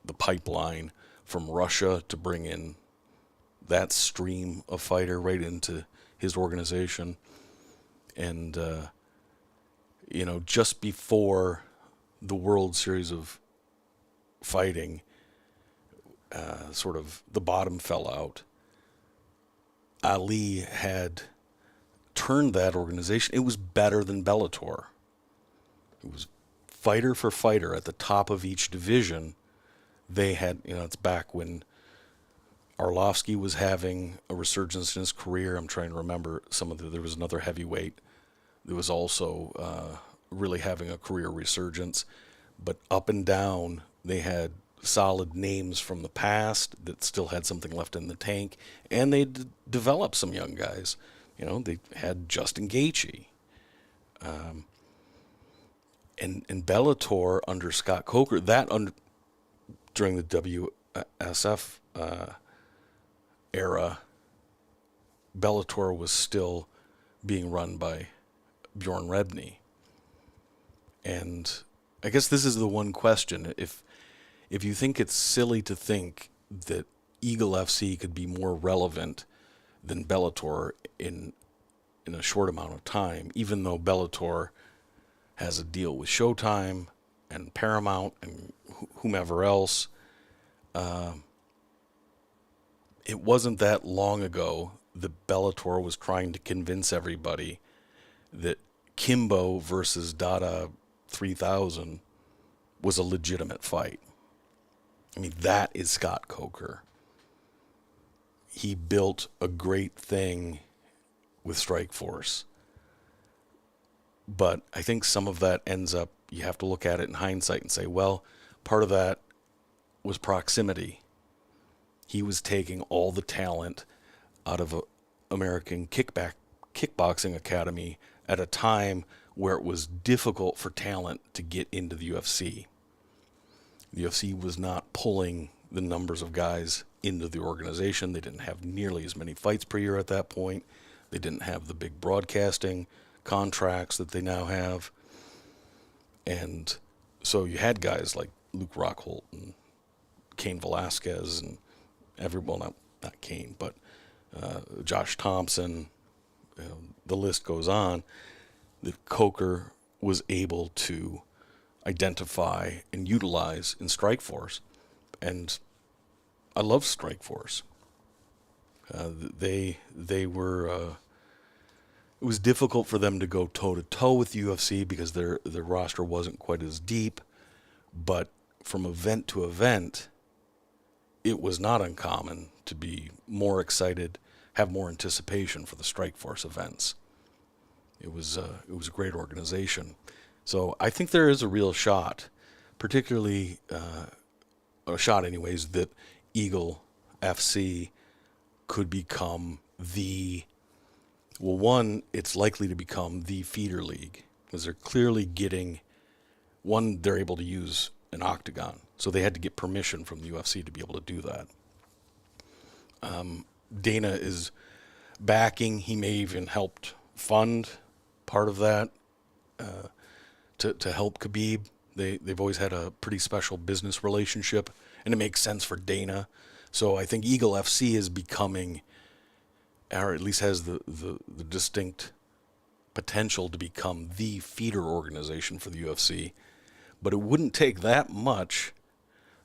the pipeline from Russia to bring in that stream of fighter right into his organization. And, just before the World Series of Fighting, sort of the bottom fell out, Ali had turned that organization. It was better than Bellator. It was fighter for fighter at the top of each division. They had, it's back when Arlovsky was having a resurgence in his career. I'm trying to remember there was another heavyweight that was also really having a career resurgence. But up and down, they had solid names from the past that still had something left in the tank, and they developed some young guys. They had Justin Gaethje. And Bellator under Scott Coker, during the WSF era, Bellator was still being run by Bjorn Rebney. And I guess this is the one question. If you think it's silly to think that Eagle FC could be more relevant than Bellator in a short amount of time, even though Bellator has a deal with Showtime and Paramount and whomever else, it wasn't that long ago that Bellator was trying to convince everybody that Kimbo versus Dada 3000 was a legitimate fight. I mean, that is Scott Coker. He built a great thing with Strikeforce. But I think some of that ends up, you have to look at it in hindsight and say, well, part of that was proximity. He was taking all the talent out of American Kickboxing Academy at a time where it was difficult for talent to get into the UFC. The UFC was not pulling the numbers of guys into the organization. They didn't have nearly as many fights per year at that point. They didn't have the big broadcasting contracts that they now have. And so you had guys like Luke Rockhold and Cain Velasquez and not Cain, but Josh Thompson, the list goes on, that Coker was able to identify and utilize in Strikeforce. And I love Strikeforce. They were... It was difficult for them to go toe-to-toe with the UFC because their roster wasn't quite as deep. But from event to event, it was not uncommon to be more excited, have more anticipation for the Strikeforce events. It was a great organization. So I think there is a real shot, particularly a shot anyways, that Eagle FC could become it's likely to become the feeder league because they're clearly getting, they're able to use an octagon. So they had to get permission from the UFC to be able to do that. Dana is backing. He may even helped fund part of that to help Khabib. They've always had a pretty special business relationship, and it makes sense for Dana. So I think Eagle FC is becoming, or at least has the distinct potential to become the feeder organization for the UFC. But it wouldn't take that much.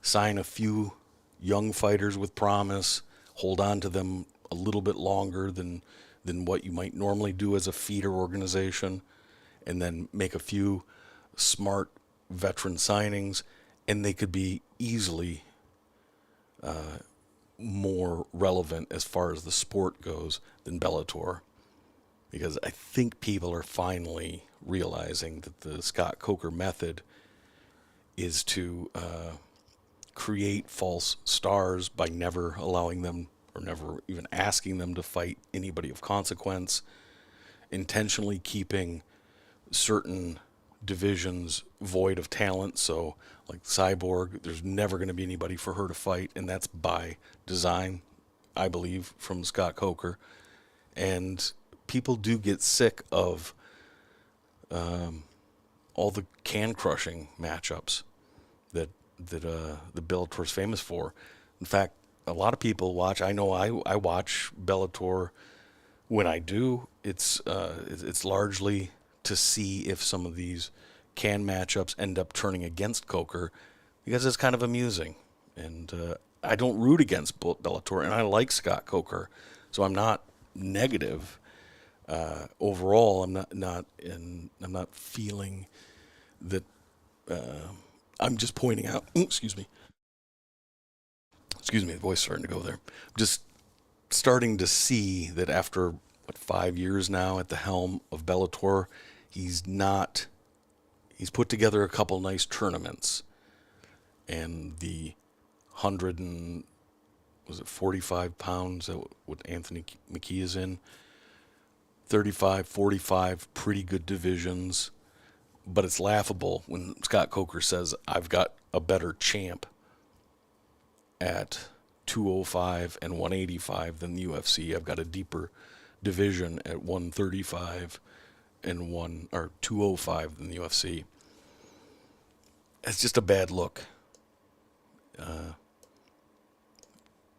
Sign a few young fighters with promise, hold on to them a little bit longer than what you might normally do as a feeder organization, and then make a few smart veteran signings, and they could be easily more relevant as far as the sport goes than Bellator. Because I think people are finally realizing that the Scott Coker method is to create false stars by never allowing them or never even asking them to fight anybody of consequence, intentionally keeping certain divisions void of talent. So like Cyborg, there's never going to be anybody for her to fight, and that's by design, I believe, from Scott Coker. And people do get sick of all the can-crushing matchups that the Bellator's famous for. In fact, a lot of people watch. I know I watch Bellator. When I do, it's largely to see if some of these can matchups end up turning against Coker, because it's kind of amusing. And I don't root against Bellator, and I like Scott Coker, so I'm not negative. Overall, I'm not feeling that. I'm just pointing out. Excuse me, the voice starting to go there. I'm just starting to see that after 5 years now at the helm of Bellator, he's put together a couple nice tournaments, and the 45 pounds that what Anthony McKee is in, 35, 45, pretty good divisions. But it's laughable when Scott Coker says, I've got a better champ at 205 and 185 than the UFC. I've got a deeper division at 135 and 205 than the UFC. It's just a bad look.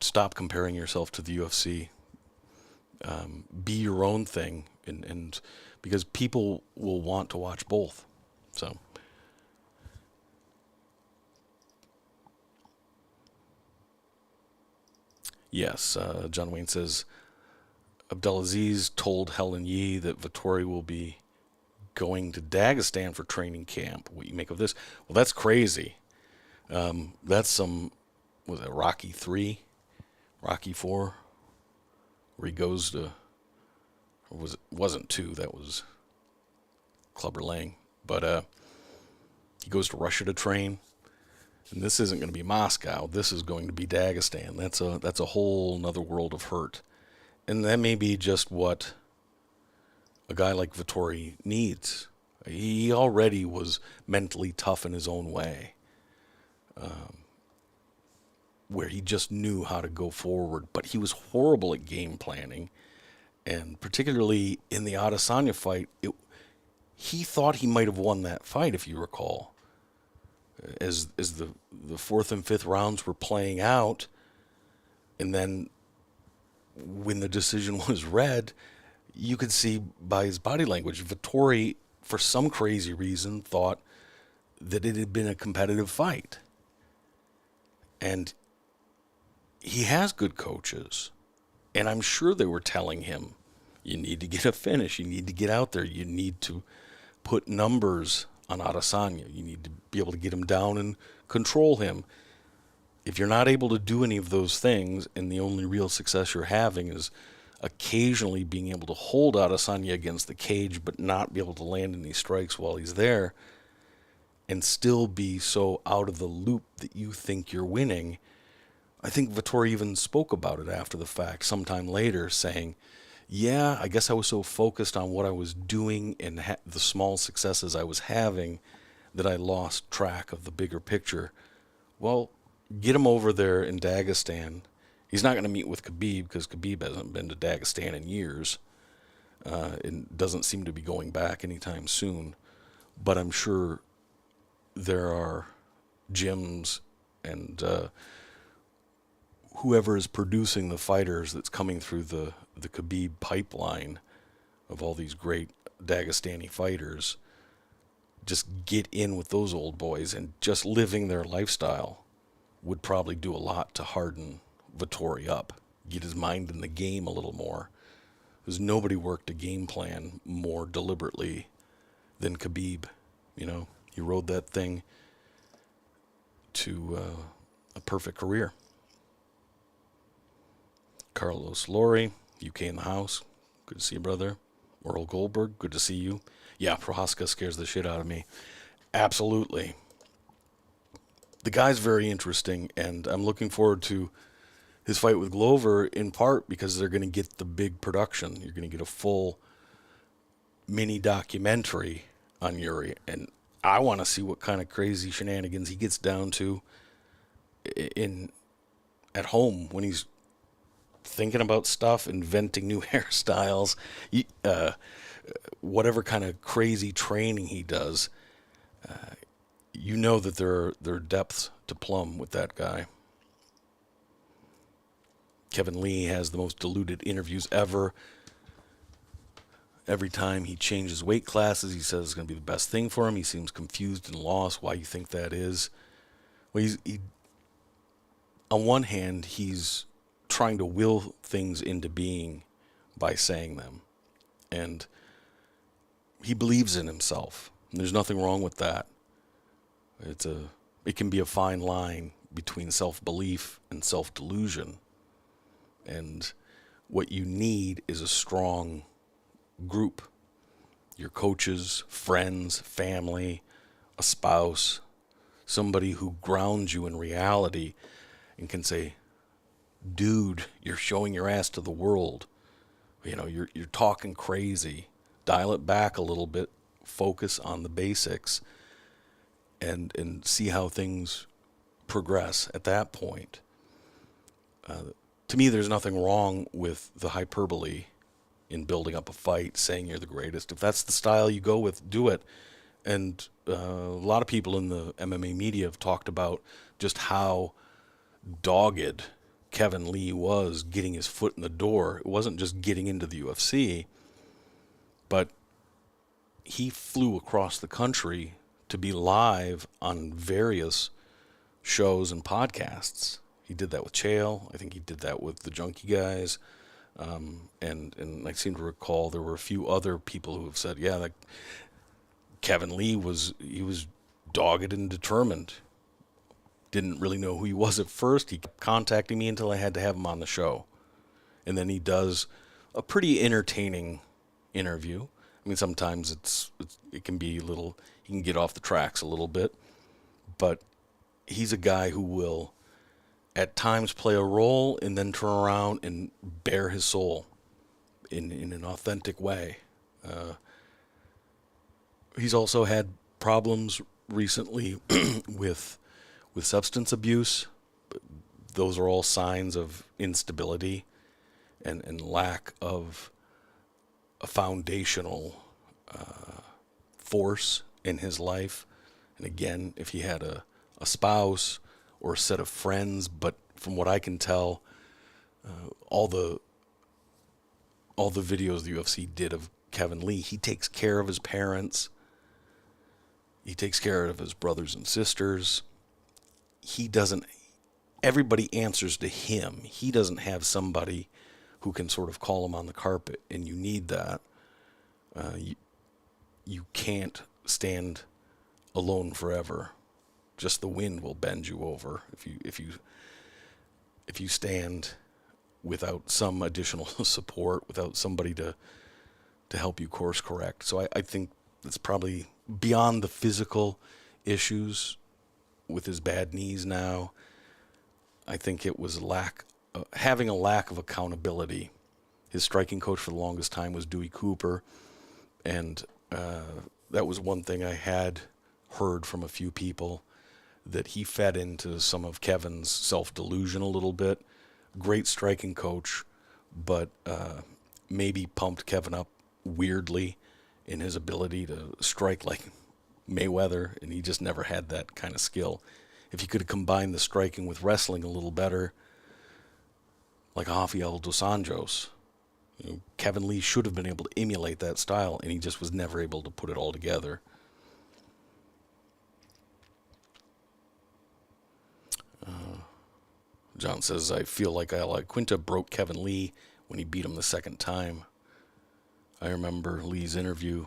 Stop comparing yourself to the UFC. Be your own thing, and because people will want to watch both. So, yes, John Wayne says, Abdelaziz told Helen Yee that Vittori will be going to Dagestan for training camp. What you make of this? Well, that's crazy. That's some, was it Rocky 3? Rocky 4? Where he goes to, or wasn't 2, that was Clubber Lang. But he goes to Russia to train, and this isn't going to be Moscow. This is going to be Dagestan. That's a whole nother world of hurt, and that may be just what a guy like Vittori needs. He already was mentally tough in his own way, where he just knew how to go forward, but he was horrible at game planning, and particularly in the Adesanya fight, he thought he might have won that fight, if you recall. As the 4th and 5th rounds were playing out, and then when the decision was read, you could see by his body language, Vittori, for some crazy reason, thought that it had been a competitive fight. And he has good coaches, and I'm sure they were telling him, you need to get a finish, you need to get out there, you need to put numbers on Adesanya. You need to be able to get him down and control him. If you're not able to do any of those things, and the only real success you're having is occasionally being able to hold Adesanya against the cage but not be able to land any strikes while he's there, and still be so out of the loop that you think you're winning. I think Vittori even spoke about it after the fact sometime later, saying, yeah, I guess I was so focused on what I was doing and the small successes I was having that I lost track of the bigger picture. Well, get him over there in Dagestan. He's not going to meet with Khabib because Khabib hasn't been to Dagestan in years. It doesn't seem to be going back anytime soon. But I'm sure there are gyms and whoever is producing the fighters that's coming through the Khabib pipeline of all these great Dagestani fighters, just get in with those old boys, and just living their lifestyle would probably do a lot to harden Vittori up, get his mind in the game a little more, because nobody worked a game plan more deliberately than Khabib. You know, he rode that thing to a perfect career. Carlos Laurie, UK in the house. Good to see you, brother. Earl Goldberg, good to see you. Yeah, Prohaska scares the shit out of me. Absolutely. The guy's very interesting, and I'm looking forward to his fight with Glover, in part because they're going to get the big production. You're going to get a full mini documentary on Yuri, and I want to see what kind of crazy shenanigans he gets down to at home when he's thinking about stuff, inventing new hairstyles, whatever kind of crazy training he does, you know that there are depths to plumb with that guy. Kevin Lee has the most diluted interviews ever. Every time he changes weight classes, he says it's going to be the best thing for him. He seems confused and lost. Why you think that is? Well, on one hand, he's trying to will things into being by saying them. And he believes in himself. And there's nothing wrong with that. It can be a fine line between self-belief and self-delusion. And what you need is a strong group. Your coaches, friends, family, a spouse, somebody who grounds you in reality and can say, dude, you're showing your ass to the world. You're talking crazy. Dial it back a little bit, focus on the basics, and see how things progress at that point. To me, there's nothing wrong with the hyperbole in building up a fight, saying you're the greatest. If that's the style you go with, do it. And a lot of people in the MMA media have talked about just how dogged Kevin Lee was getting his foot in the door. It wasn't just getting into the UFC, but he flew across the country to be live on various shows and podcasts. He did that with Chael. I think he did that with the Junkie guys. And I seem to recall there were a few other people who have said, yeah, like Kevin Lee was dogged and determined. Didn't really know who he was at first. He kept contacting me until I had to have him on the show. And then he does a pretty entertaining interview. I mean, sometimes it can be he can get off the tracks a little bit, but he's a guy who will at times play a role and then turn around and bare his soul in an authentic way. He's also had problems recently with substance abuse. Those are all signs of instability and lack of a foundational force in his life. And again, if he had a spouse or a set of friends, but from what I can tell, all the videos the UFC did of Kevin Lee, he takes care of his parents. He takes care of his brothers and sisters. Everybody answers to him. He doesn't have somebody who can sort of call him on the carpet, and you need that. You can't stand alone forever. Just the wind will bend you over if you stand without some additional support, without somebody to help you course correct. So I think it's probably beyond the physical issues with his bad knees now. I think it was having a lack of accountability. His striking coach for the longest time was Dewey Cooper, and that was one thing I had heard from a few people, that he fed into some of Kevin's self-delusion a little bit. Great striking coach, but maybe pumped Kevin up weirdly in his ability to strike like Mayweather, and he just never had that kind of skill. If he could have combined the striking with wrestling a little better, like Rafael dos Anjos, Kevin Lee should have been able to emulate that style, and he just was never able to put it all together. John says, I feel like Quinta broke Kevin Lee when he beat him the second time. I remember Lee's interview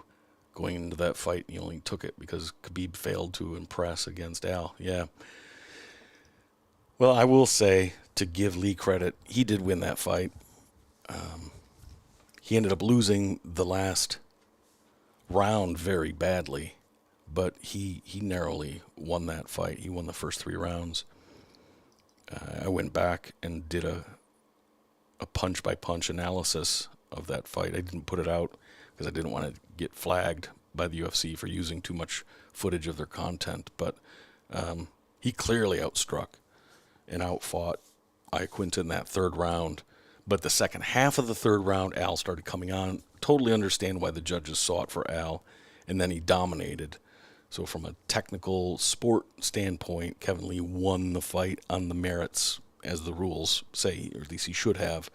going into that fight. He only took it because Khabib failed to impress against Al. Yeah. Well, I will say, to give Lee credit, he did win that fight. He ended up losing the last round very badly, but he narrowly won that fight. He won the first 3 rounds. I went back and did a punch-by-punch analysis of that fight. I didn't put it out because I didn't want to get flagged by the UFC for using too much footage of their content, but he clearly outstruck and outfought Iaquinta in that 3rd round, But the second half of the third round, Al started coming on. Totally understand why the judges saw it for Al. And then he dominated. So from a technical sport standpoint, Kevin Lee won the fight on the merits, as the rules say, or at least he should have.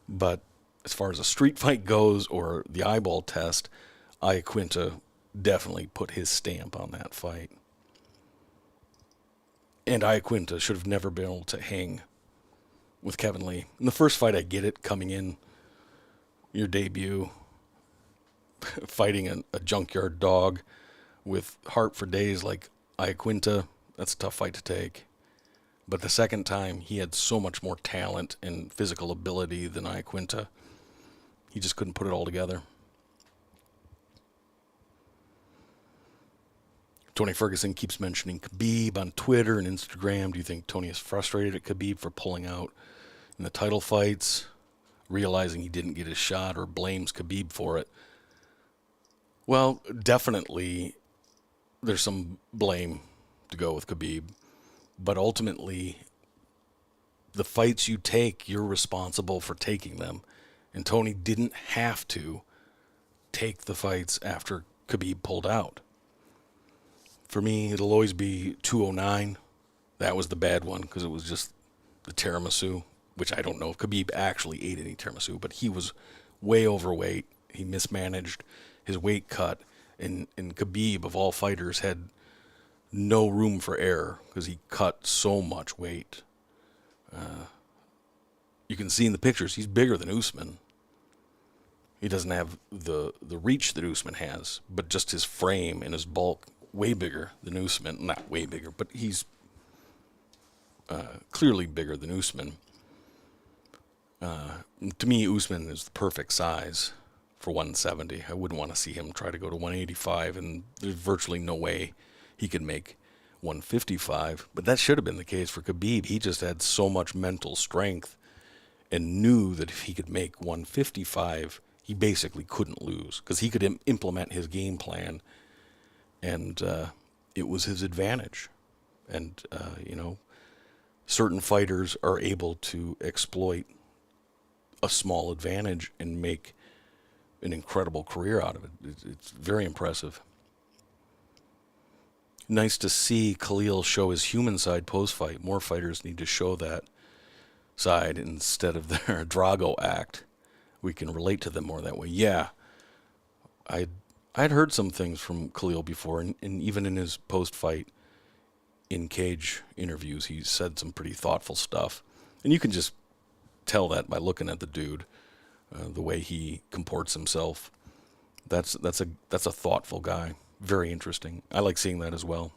But as far as a street fight goes, or the eyeball test, Iaquinta definitely put his stamp on that fight. And Iaquinta should have never been able to hang with Kevin Lee. In the first fight, I get it, coming in, your debut, fighting a junkyard dog with heart for days like Iaquinta, that's a tough fight to take. But the second time, he had so much more talent and physical ability than Iaquinta. He just couldn't put it all together. Tony Ferguson keeps mentioning Khabib on Twitter and Instagram. Do you think Tony is frustrated at Khabib for pulling out in the title fights, realizing he didn't get his shot, or blames Khabib for it? Well, definitely there's some blame to go with Khabib. But ultimately, the fights you take, you're responsible for taking them. And Tony didn't have to take the fights after Khabib pulled out. For me, it'll always be 209. That was the bad one because it was just the tiramisu, which I don't know if Khabib actually ate any tiramisu, but he was way overweight. He mismanaged his weight cut, and Khabib, of all fighters, had no room for error because he cut so much weight. You can see in the pictures, he's bigger than Usman. He doesn't have the reach that Usman has, but just his frame and his bulk, way bigger than Usman. Not way bigger, but he's clearly bigger than Usman. To me, Usman is the perfect size for 170. I wouldn't want to see him try to go to 185, and there's virtually no way he could make 155. But that should have been the case for Khabib. He just had so much mental strength and knew that if he could make 155, he basically couldn't lose because he could implement his game plan, and it was his advantage. And, certain fighters are able to exploit a small advantage and make an incredible career out of it. It's very impressive. Nice to see Khalil show his human side post-fight. More fighters need to show that side instead of their Drago act. We can relate to them more that way. Yeah, I'd heard some things from Khalil before, and even in his post-fight in-cage interviews, he said some pretty thoughtful stuff. And you can just tell that by looking at the dude, the way he comports himself. That's a thoughtful guy. Very interesting. I like seeing that as well.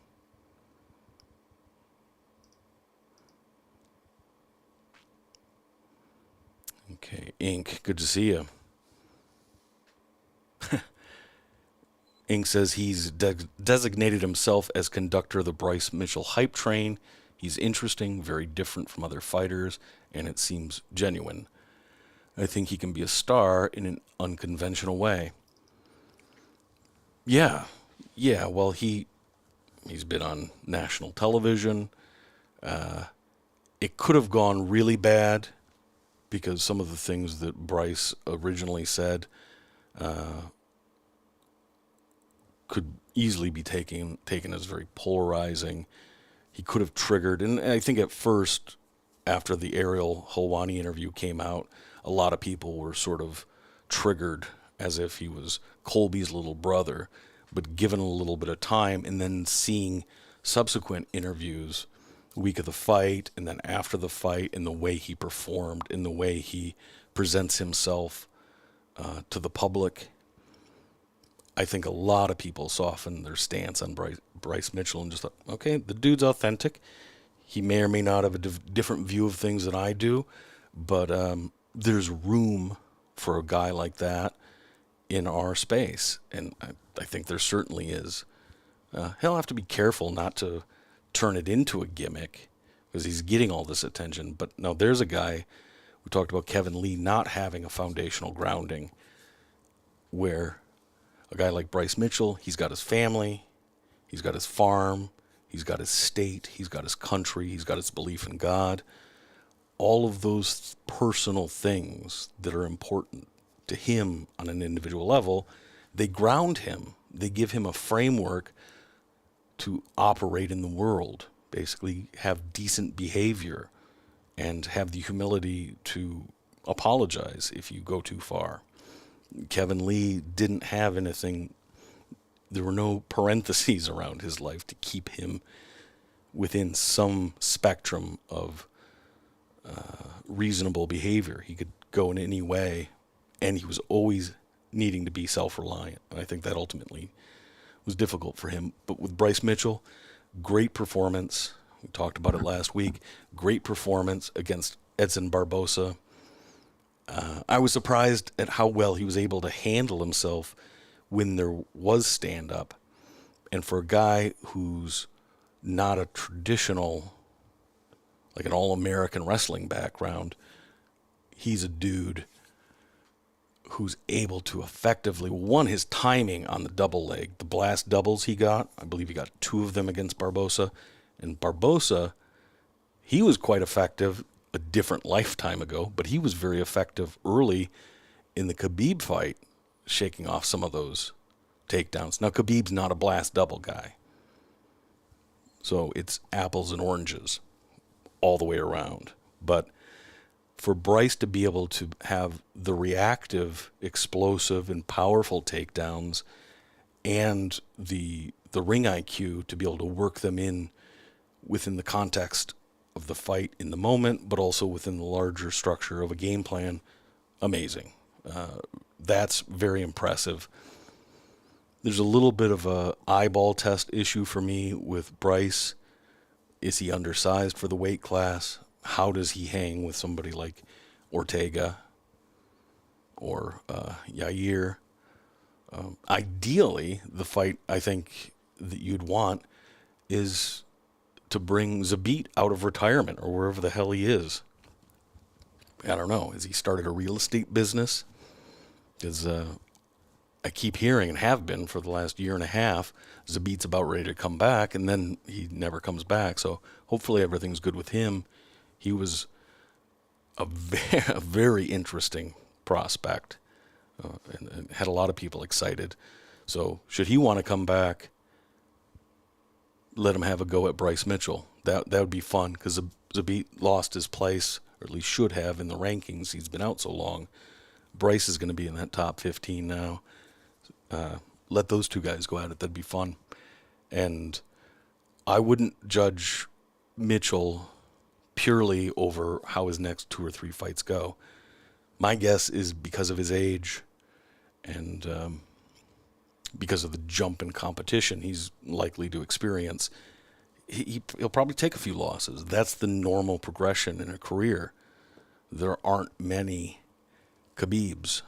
Okay, Ink, good to see you. Ink says he's designated himself as conductor of the Bryce Mitchell hype train. He's interesting, very different from other fighters, and it seems genuine. I think he can be a star in an unconventional way. Yeah, well, he's been on national television. It could have gone really bad because some of the things that Bryce originally said could easily be taken as very polarizing. He could have triggered, and I think at first, after the Ariel Helwani interview came out, a lot of people were sort of triggered as if he was Colby's little brother. But given a little bit of time and then seeing subsequent interviews, week of the fight and then after the fight, and the way he performed and the way he presents himself to the public, I think a lot of people softened their stance on Bryce Mitchell and just thought, okay, the dude's authentic. He may or may not have a different view of things than I do, but there's room for a guy like that in our space, and I think there certainly is. He'll have to be careful not to turn it into a gimmick because he's getting all this attention. But no, there's a guy, we talked about Kevin Lee not having a foundational grounding, where a guy like Bryce Mitchell, he's got his family, he's got his farm, he's got his state, he's got his country, he's got his belief in God. all of those personal things that are important to him on an individual level, they ground him. They give him a framework to operate in the world, basically have decent behavior and have the humility to apologize if you go too far. Kevin Lee didn't have anything. There were no parentheses around his life to keep him within some spectrum of reasonable behavior. He could go in any way, and he was always needing to be self-reliant. And I think that ultimately was difficult for him. But with Bryce Mitchell, great performance. We talked about it last week. Great performance against Edson Barbosa. I was surprised at how well he was able to handle himself when there was stand-up. And for a guy who's not a traditional, like an all-American wrestling background, he's a dude who's able to effectively, one, his timing on the double leg, the blast doubles he got, I believe he got 2 of them against Barbosa. And Barbosa, he was quite effective a different lifetime ago, but he was very effective early in the Khabib fight, shaking off some of those takedowns. Now, Khabib's not a blast double guy, so it's apples and oranges all the way around. But for Bryce to be able to have the reactive, explosive, and powerful takedowns and the ring IQ to be able to work them in within the context of the fight in the moment, but also within the larger structure of a game plan, amazing. That's very impressive. There's a little bit of a eyeball test issue for me with Bryce. Is he undersized for the weight class? How does he hang with somebody like Ortega or Yair? Ideally, the fight I think that you'd want is to bring Zabit out of retirement or wherever the hell he is. I don't know. Has he started a real estate business? Because I keep hearing, and have been for the last year and a half, Zabit's about ready to come back, and then he never comes back. So hopefully everything's good with him. He was a very interesting prospect and had a lot of people excited. So should he want to come back, let him have a go at Bryce Mitchell. That would be fun, because Zabit lost his place, or at least should have, in the rankings. He's been out so long. Bryce is going to be in that top 15 now. Let those two guys go at it. That'd be fun. And I wouldn't judge Mitchell purely over how his next 2 or 3 fights go. My guess is because of his age and because of the jump in competition he's likely to experience, he'll probably take a few losses. That's the normal progression in a career. There aren't many Khabibs,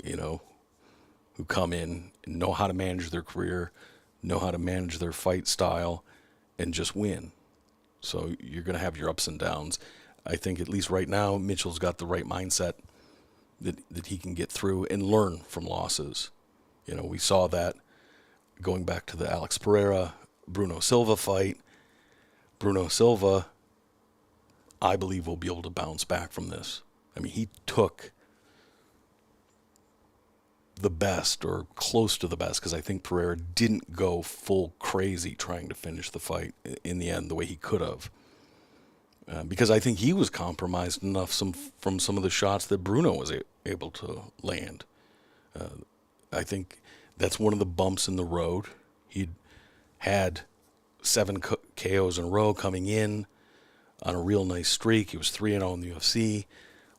who come in and know how to manage their career, know how to manage their fight style, and just win. So you're going to have your ups and downs. I think at least right now, Mitchell's got the right mindset that he can get through and learn from losses. We saw that going back to the Alex Pereira, Bruno Silva fight. Bruno Silva, I believe, will be able to bounce back from this. I mean, he took the best, or close to the best, because I think Pereira didn't go full crazy trying to finish the fight in the end the way he could have. Because I think he was compromised enough from some of the shots that Bruno was able to land. I think that's one of the bumps in the road. He'd had 7 KOs in a row coming in on a real nice streak. He was 3-0 in the UFC.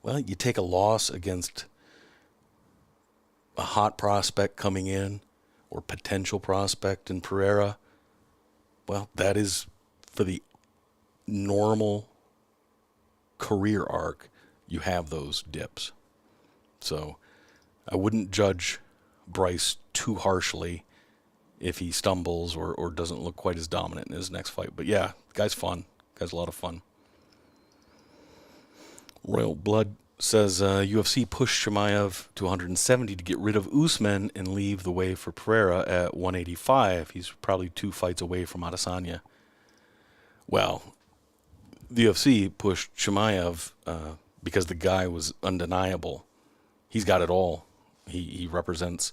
Well, you take a loss against a hot prospect coming in, or potential prospect in Pereira. Well, that is, for the normal career arc, you have those dips. So I wouldn't judge Bryce too harshly if he stumbles or doesn't look quite as dominant in his next fight. But yeah, guy's fun. Guy's a lot of fun. Royal Blood says UFC pushed Chimaev to 170 to get rid of Usman and leave the way for Pereira at 185. He's probably 2 fights away from Adesanya. Well, the UFC pushed Chimaev because the guy was undeniable. He's got it all. He represents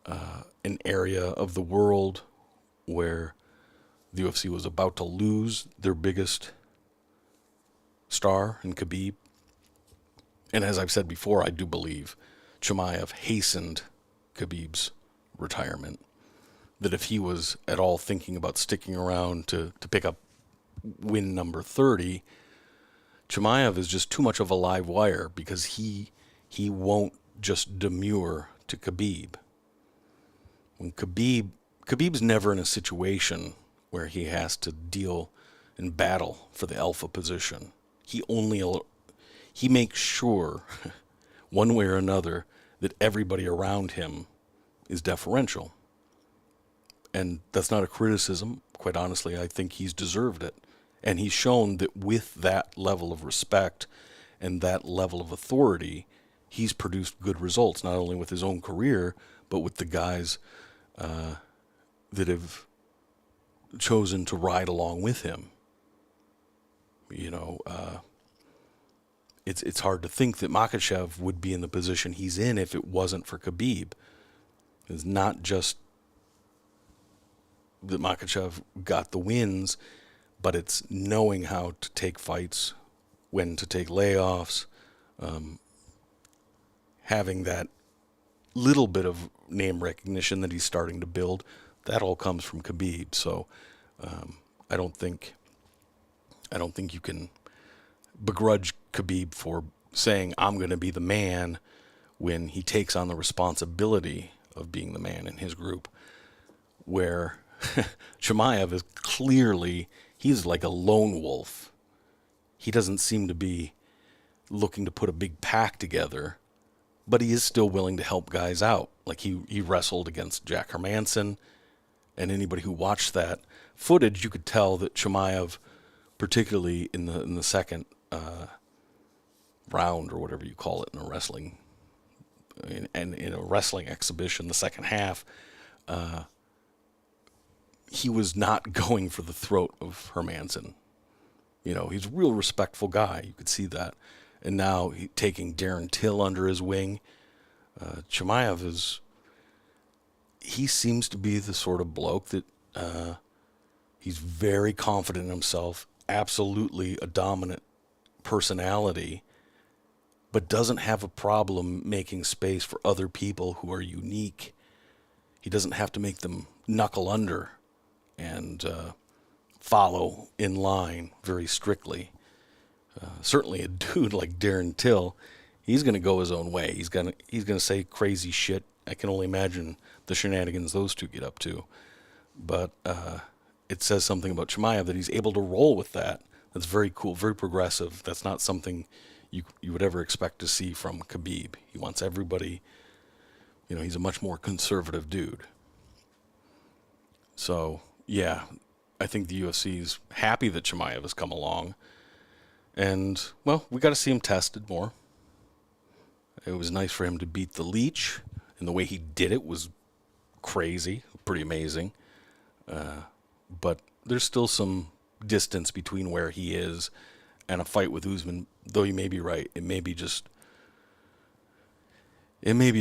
an area of the world where the UFC was about to lose their biggest star in Khabib. And as I've said before, I do believe Chimaev hastened Khabib's retirement. That if he was at all thinking about sticking around to pick up win number 30, Chimaev is just too much of a live wire because he won't just demur to Khabib. When Khabib's never in a situation where he has to deal and battle for the alpha position. He makes sure, one way or another, that everybody around him is deferential. And that's not a criticism. Quite honestly, I think he's deserved it. And he's shown that with that level of respect and that level of authority, he's produced good results, not only with his own career, but with the guys that have chosen to ride along with him. It's hard to think that Makhachev would be in the position he's in if it wasn't for Khabib. It's not just that Makhachev got the wins, but it's knowing how to take fights, when to take layoffs, having that little bit of name recognition that he's starting to build. That all comes from Khabib. So I don't think you can begrudge Khabib for saying, I'm going to be the man, when he takes on the responsibility of being the man in his group, where Chimaev is clearly, he's like a lone wolf. He doesn't seem to be looking to put a big pack together, but he is still willing to help guys out. Like he wrestled against Jack Hermanson, and anybody who watched that footage, you could tell that Chimaev, particularly in the second round, or whatever you call it in a wrestling, and in a wrestling exhibition, the second half, he was not going for the throat of Hermanson. He's a real respectful guy. You could see that. And now taking Darren Till under his wing, Chimaev he seems to be the sort of bloke that he's very confident in himself, absolutely a dominant personality, but doesn't have a problem making space for other people who are unique. He doesn't have to make them knuckle under and follow in line very strictly. Certainly a dude like Darren Till, he's going to go his own way. He's going to say crazy shit. I can only imagine the shenanigans those two get up to. But it says something about Chimaev that he's able to roll with that. That's very cool, very progressive. That's not something you would ever expect to see from Khabib. He wants everybody, he's a much more conservative dude. So, yeah, I think the UFC's happy that Chimaev has come along. And, well, we got to see him tested more. It was nice for him to beat the Leech, and the way he did it was crazy, pretty amazing. But there's still some distance between where he is and a fight with Usman, though you may be right. It may be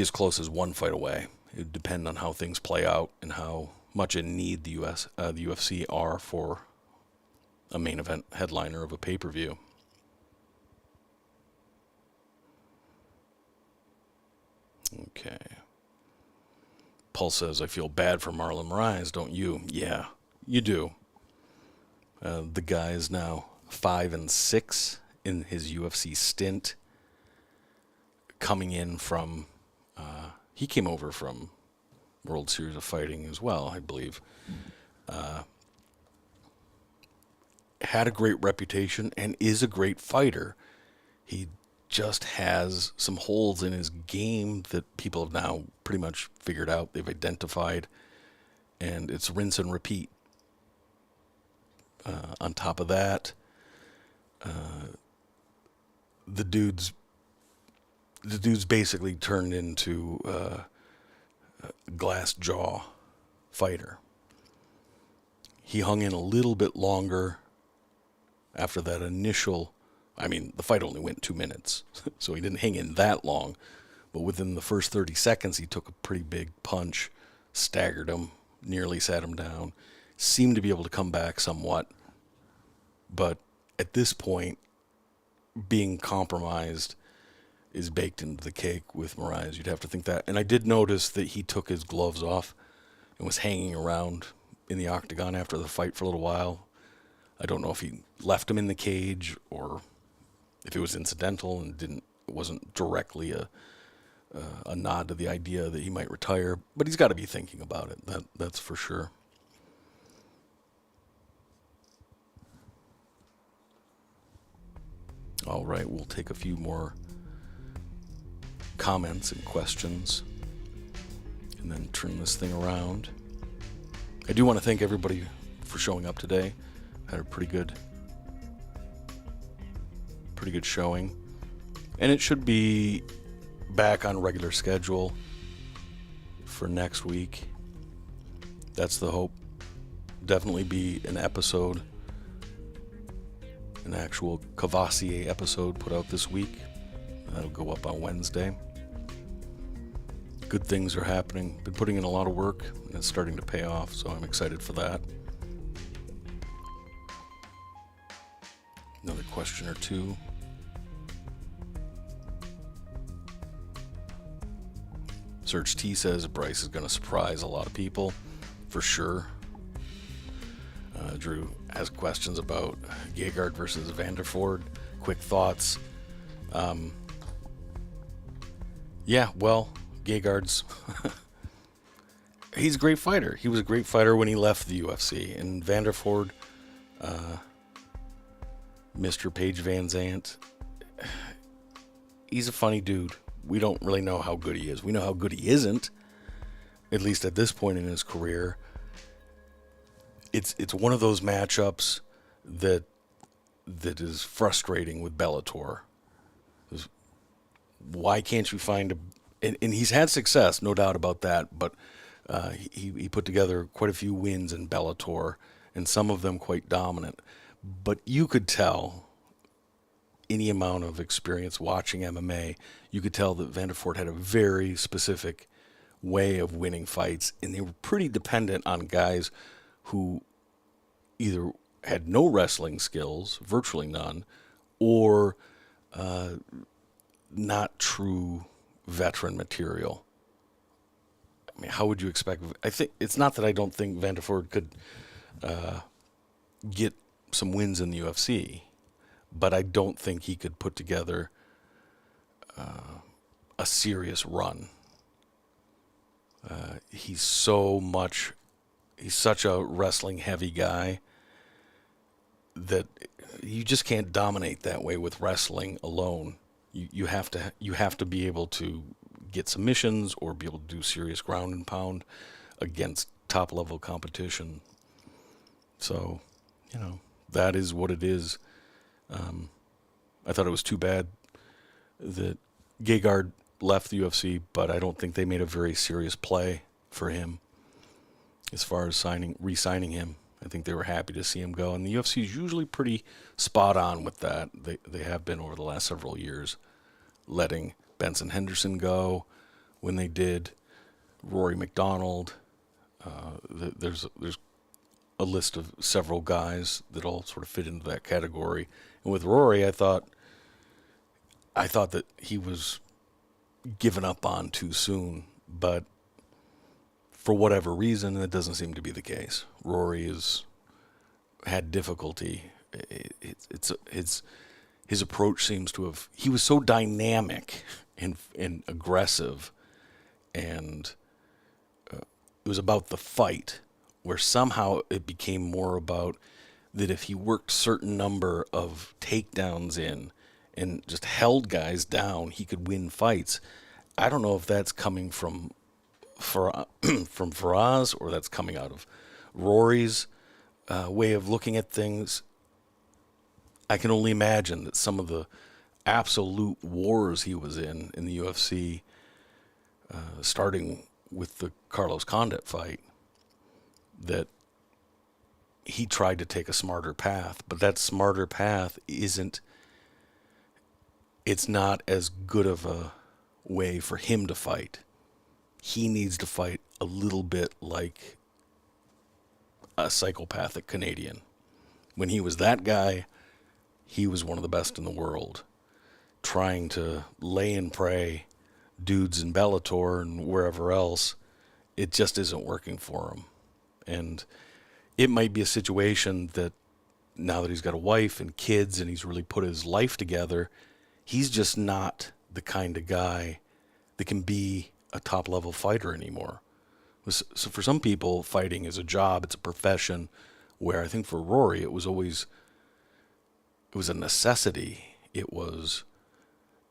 as close as one fight away. It would depend on how things play out and how much in need the UFC are for a main event headliner of a pay-per-view. Okay. Paul says, I feel bad for Marlon Moraes, don't you? Yeah, you do. The guy is now 5-6 in his UFC stint, coming in from, he came over from World Series of Fighting as well, I believe. Had a great reputation and is a great fighter. He just has some holes in his game that people have now pretty much figured out, they've identified, and it's rinse and repeat. On top of that, the dude's basically turned into a glass jaw fighter. He hung in a little bit longer after that initial, I mean, the fight only went 2 minutes, so he didn't hang in that long. But within the first 30 seconds, he took a pretty big punch, staggered him, nearly sat him down, seemed to be able to come back somewhat. But at this point, being compromised is baked into the cake with Moraes. You'd have to think that. And I did notice that he took his gloves off and was hanging around in the octagon after the fight for a little while. I don't know if he left him in the cage or if it was incidental and it wasn't directly a nod to the idea that he might retire, but he's got to be thinking about it. That's for sure. All right, we'll take a few more comments and questions and then turn this thing around. I do want to thank everybody for showing up today. Had a pretty good showing, and it should be back on regular schedule for next week. That's the hope. Definitely be an episode, an actual Cavassier episode put out this week. That'll go up on Wednesday. Good things are happening. Been putting in a lot of work, and it's starting to pay off, so I'm excited for that. Another question or two. Serge T says Bryce is going to surprise a lot of people, for sure. Drew has questions about Gegard versus Vanderford. Quick thoughts. Yeah, well, Gegard's... he's a great fighter. He was a great fighter when he left the UFC. And Vanderford, Mr. Paige Van Zandt, he's a funny dude. We don't really know how good he is. We know how good he isn't, at least at this point in his career. It's one of those matchups that is frustrating with Bellator. Why can't you find and he's had success, no doubt about that, but he put together quite a few wins in Bellator, and some of them quite dominant. But you could tell, any amount of experience watching MMA, you could tell that Vanderford had a very specific way of winning fights, and they were pretty dependent on guys who either had no wrestling skills, virtually none, or not true veteran material. I mean, how would you expect? I think it's not that I don't think Vanderford could get some wins in the UFC, but I don't think he could put together a serious run. He's such a wrestling heavy guy that you just can't dominate that way with wrestling alone. You have to be able to get submissions or be able to do serious ground and pound against top level competition. So, that is what it is. I thought it was too bad that Gegard left the UFC, but I don't think they made a very serious play for him as far as re-signing him. I think they were happy to see him go, and the UFC is usually pretty spot on with that. They have been over the last several years, letting Benson Henderson go when they did, Rory McDonald. There's a list of several guys that all sort of fit into that category. And with Rory, I thought that he was given up on too soon, but for whatever reason, that doesn't seem to be the case. Rory has had difficulty. His approach seems to have... He was so dynamic and aggressive, and it was about the fight, where somehow it became more about that if he worked certain number of takedowns in and just held guys down, he could win fights. I don't know if that's coming from Faraz or that's coming out of Rory's way of looking at things. I can only imagine that some of the absolute wars he was in the UFC, starting with the Carlos Condit fight, that he tried to take a smarter path, but that smarter path it's not as good of a way for him to fight. He needs to fight a little bit like a psychopathic Canadian. When he was that guy, he was one of the best in the world, trying to lay and pray dudes in Bellator and wherever else. It just isn't working for him. And it might be a situation that now that he's got a wife and kids and he's really put his life together, he's just not the kind of guy that can be a top-level fighter anymore. So for some people, fighting is a job, it's a profession, where I think for Rory it was a necessity. It was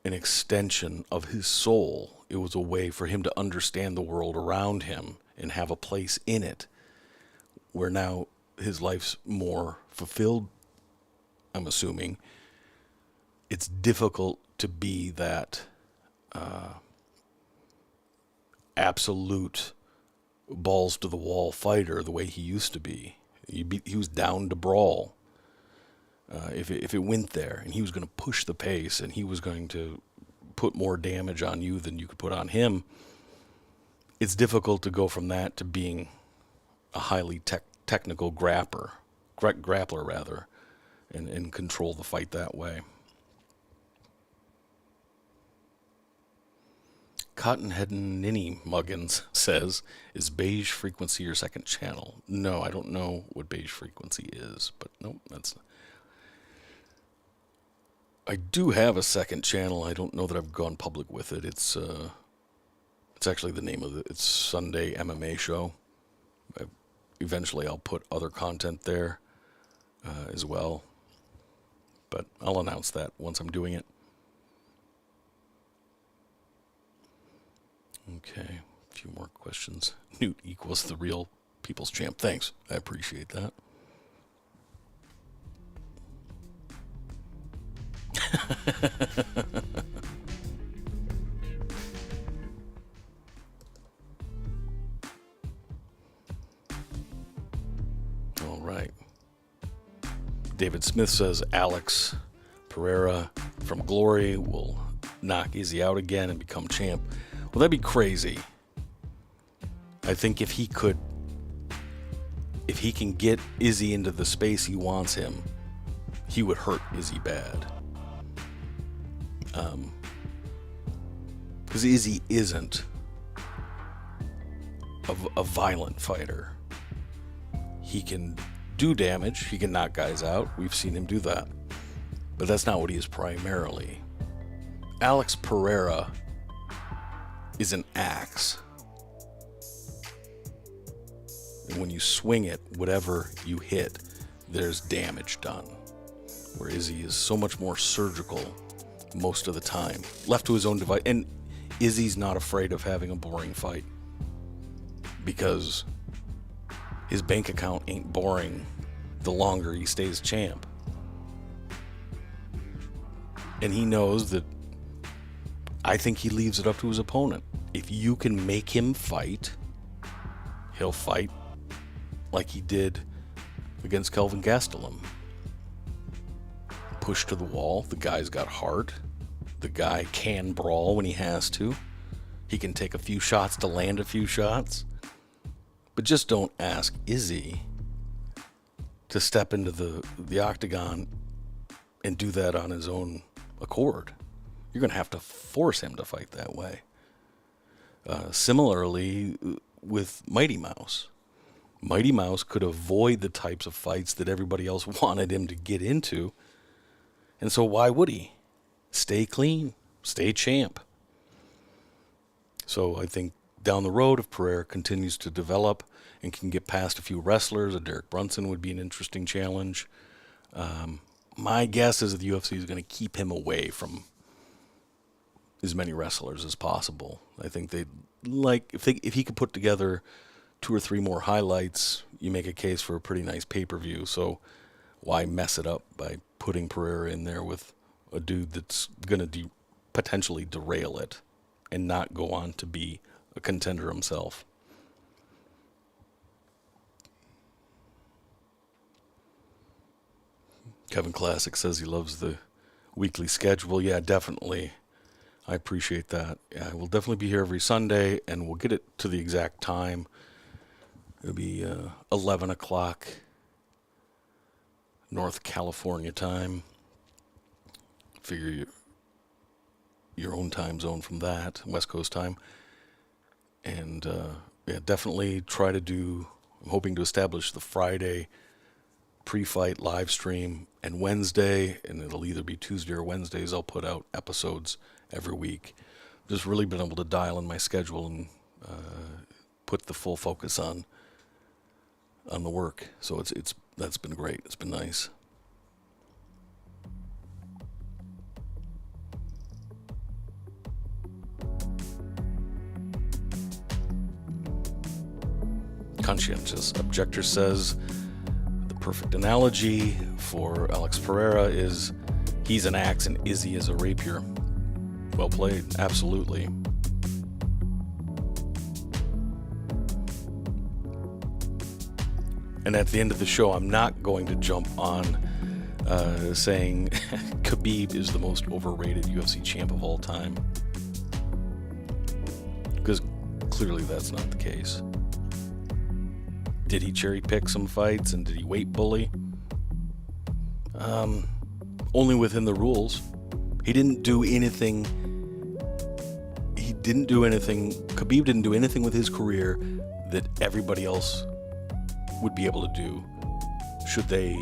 an extension of his soul. It was a way for him to understand the world around him and have a place in it, where now his life's more fulfilled, I'm assuming. It's difficult to be that absolute balls-to-the-wall fighter the way he used to be. He was down to brawl. If it went there, and he was going to push the pace, and he was going to put more damage on you than you could put on him, it's difficult to go from that to being a highly technical grappler rather, and control the fight that way. Cottonhead Ninny Muggins says, is beige frequency your second channel? No, I don't know what beige frequency is, but no, that's... I do have a second channel. I don't know that I've gone public with it. It's actually the name of it's Sunday MMA Show. Eventually I'll put other content there as well, but I'll announce that once I'm doing it. Okay, a few more questions. Newt equals the real people's champ. Thanks. I appreciate that. All right. David Smith says Alex Pereira from Glory will knock Izzy out again and become champ. Well, that'd be crazy. I think if he can get Izzy into the space he wants him, he would hurt Izzy bad. Because Izzy isn't a violent fighter. He can do damage. He can knock guys out. We've seen him do that. But that's not what he is primarily. Alex Pereira is an axe. And when you swing it, whatever you hit, there's damage done. Where Izzy is so much more surgical most of the time, left to his own device. And Izzy's not afraid of having a boring fight, because his bank account ain't boring the longer he stays champ. And he knows that, I think he leaves it up to his opponent. If you can make him fight, he'll fight like he did against Kelvin Gastelum. Push to the wall. The guy's got heart. The guy can brawl when he has to. He can take a few shots to land a few shots. But just don't ask Izzy to step into the octagon and do that on his own accord. You're going to have to force him to fight that way. Similarly with Mighty Mouse. Mighty Mouse could avoid the types of fights that everybody else wanted him to get into. And so why would he? Stay clean. Stay champ. So I think down the road, if Pereira continues to develop and can get past a few wrestlers, a Derek Brunson would be an interesting challenge. My guess is that the UFC is going to keep him away from as many wrestlers as possible. I think they'd like, if he could put together 2 or 3 more highlights, you make a case for a pretty nice pay-per-view. So why mess it up by putting Pereira in there with a dude that's going to potentially derail it and not go on to be a contender himself? Kevin Classic says he loves the weekly schedule. Yeah, definitely. I appreciate that. Yeah, we'll definitely be here every Sunday, and we'll get it to the exact time. It'll be 11 o'clock North California time. Figure your own time zone from that, West Coast time. And yeah, definitely try to do, I'm hoping to establish the Friday pre-fight live stream, and Wednesday, and it'll either be Tuesday or Wednesdays, I'll put out episodes every week. Just really been able to dial in my schedule and put the full focus on the work. So that's been great. It's been nice. Conscientious Objector says the perfect analogy for Alex Pereira is he's an axe and Izzy is a rapier. Well played, absolutely. And at the end of the show, I'm not going to jump on saying Khabib is the most overrated UFC champ of all time, because clearly that's not the case. Did he cherry pick some fights and did he weight bully? Only within the rules. He didn't do anything. Khabib didn't do anything with his career that everybody else would be able to do, should they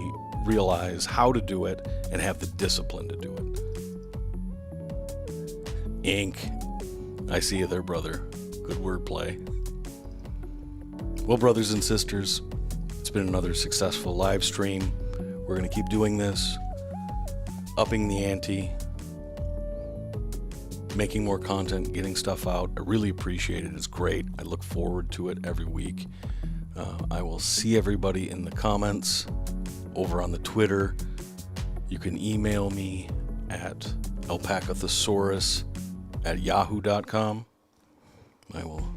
realize how to do it and have the discipline to do it. Ink. I see you there, brother. Good wordplay. Well, brothers and sisters, it's been another successful live stream. We're going to keep doing this, upping the ante, making more content, getting stuff out. I really appreciate it. It's great. I look forward to it every week. I will see everybody in the comments over on the Twitter. You can email me at alpacathesaurus@yahoo.com. I will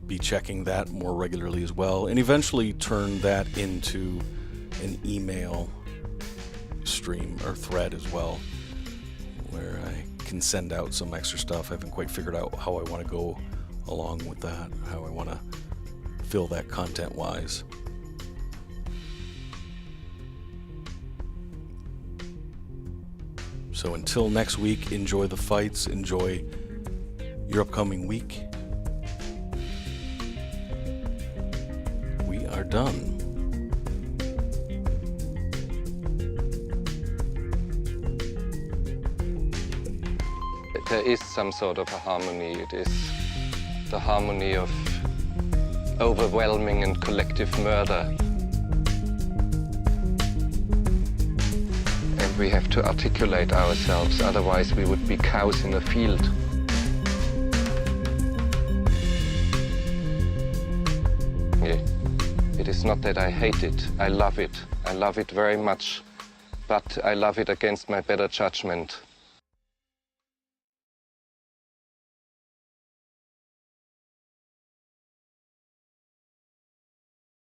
be checking that more regularly as well, and eventually turn that into an email stream or thread as well, where I can send out some extra stuff. I haven't quite figured out how I want to go along with that, how I want to fill that content-wise. So until next week, enjoy the fights, enjoy your upcoming week. We are done. There is some sort of a harmony. It is the harmony of overwhelming and collective murder. And we have to articulate ourselves, otherwise we would be cows in a field. It is not that I hate it, I love it. I love it very much, but I love it against my better judgment.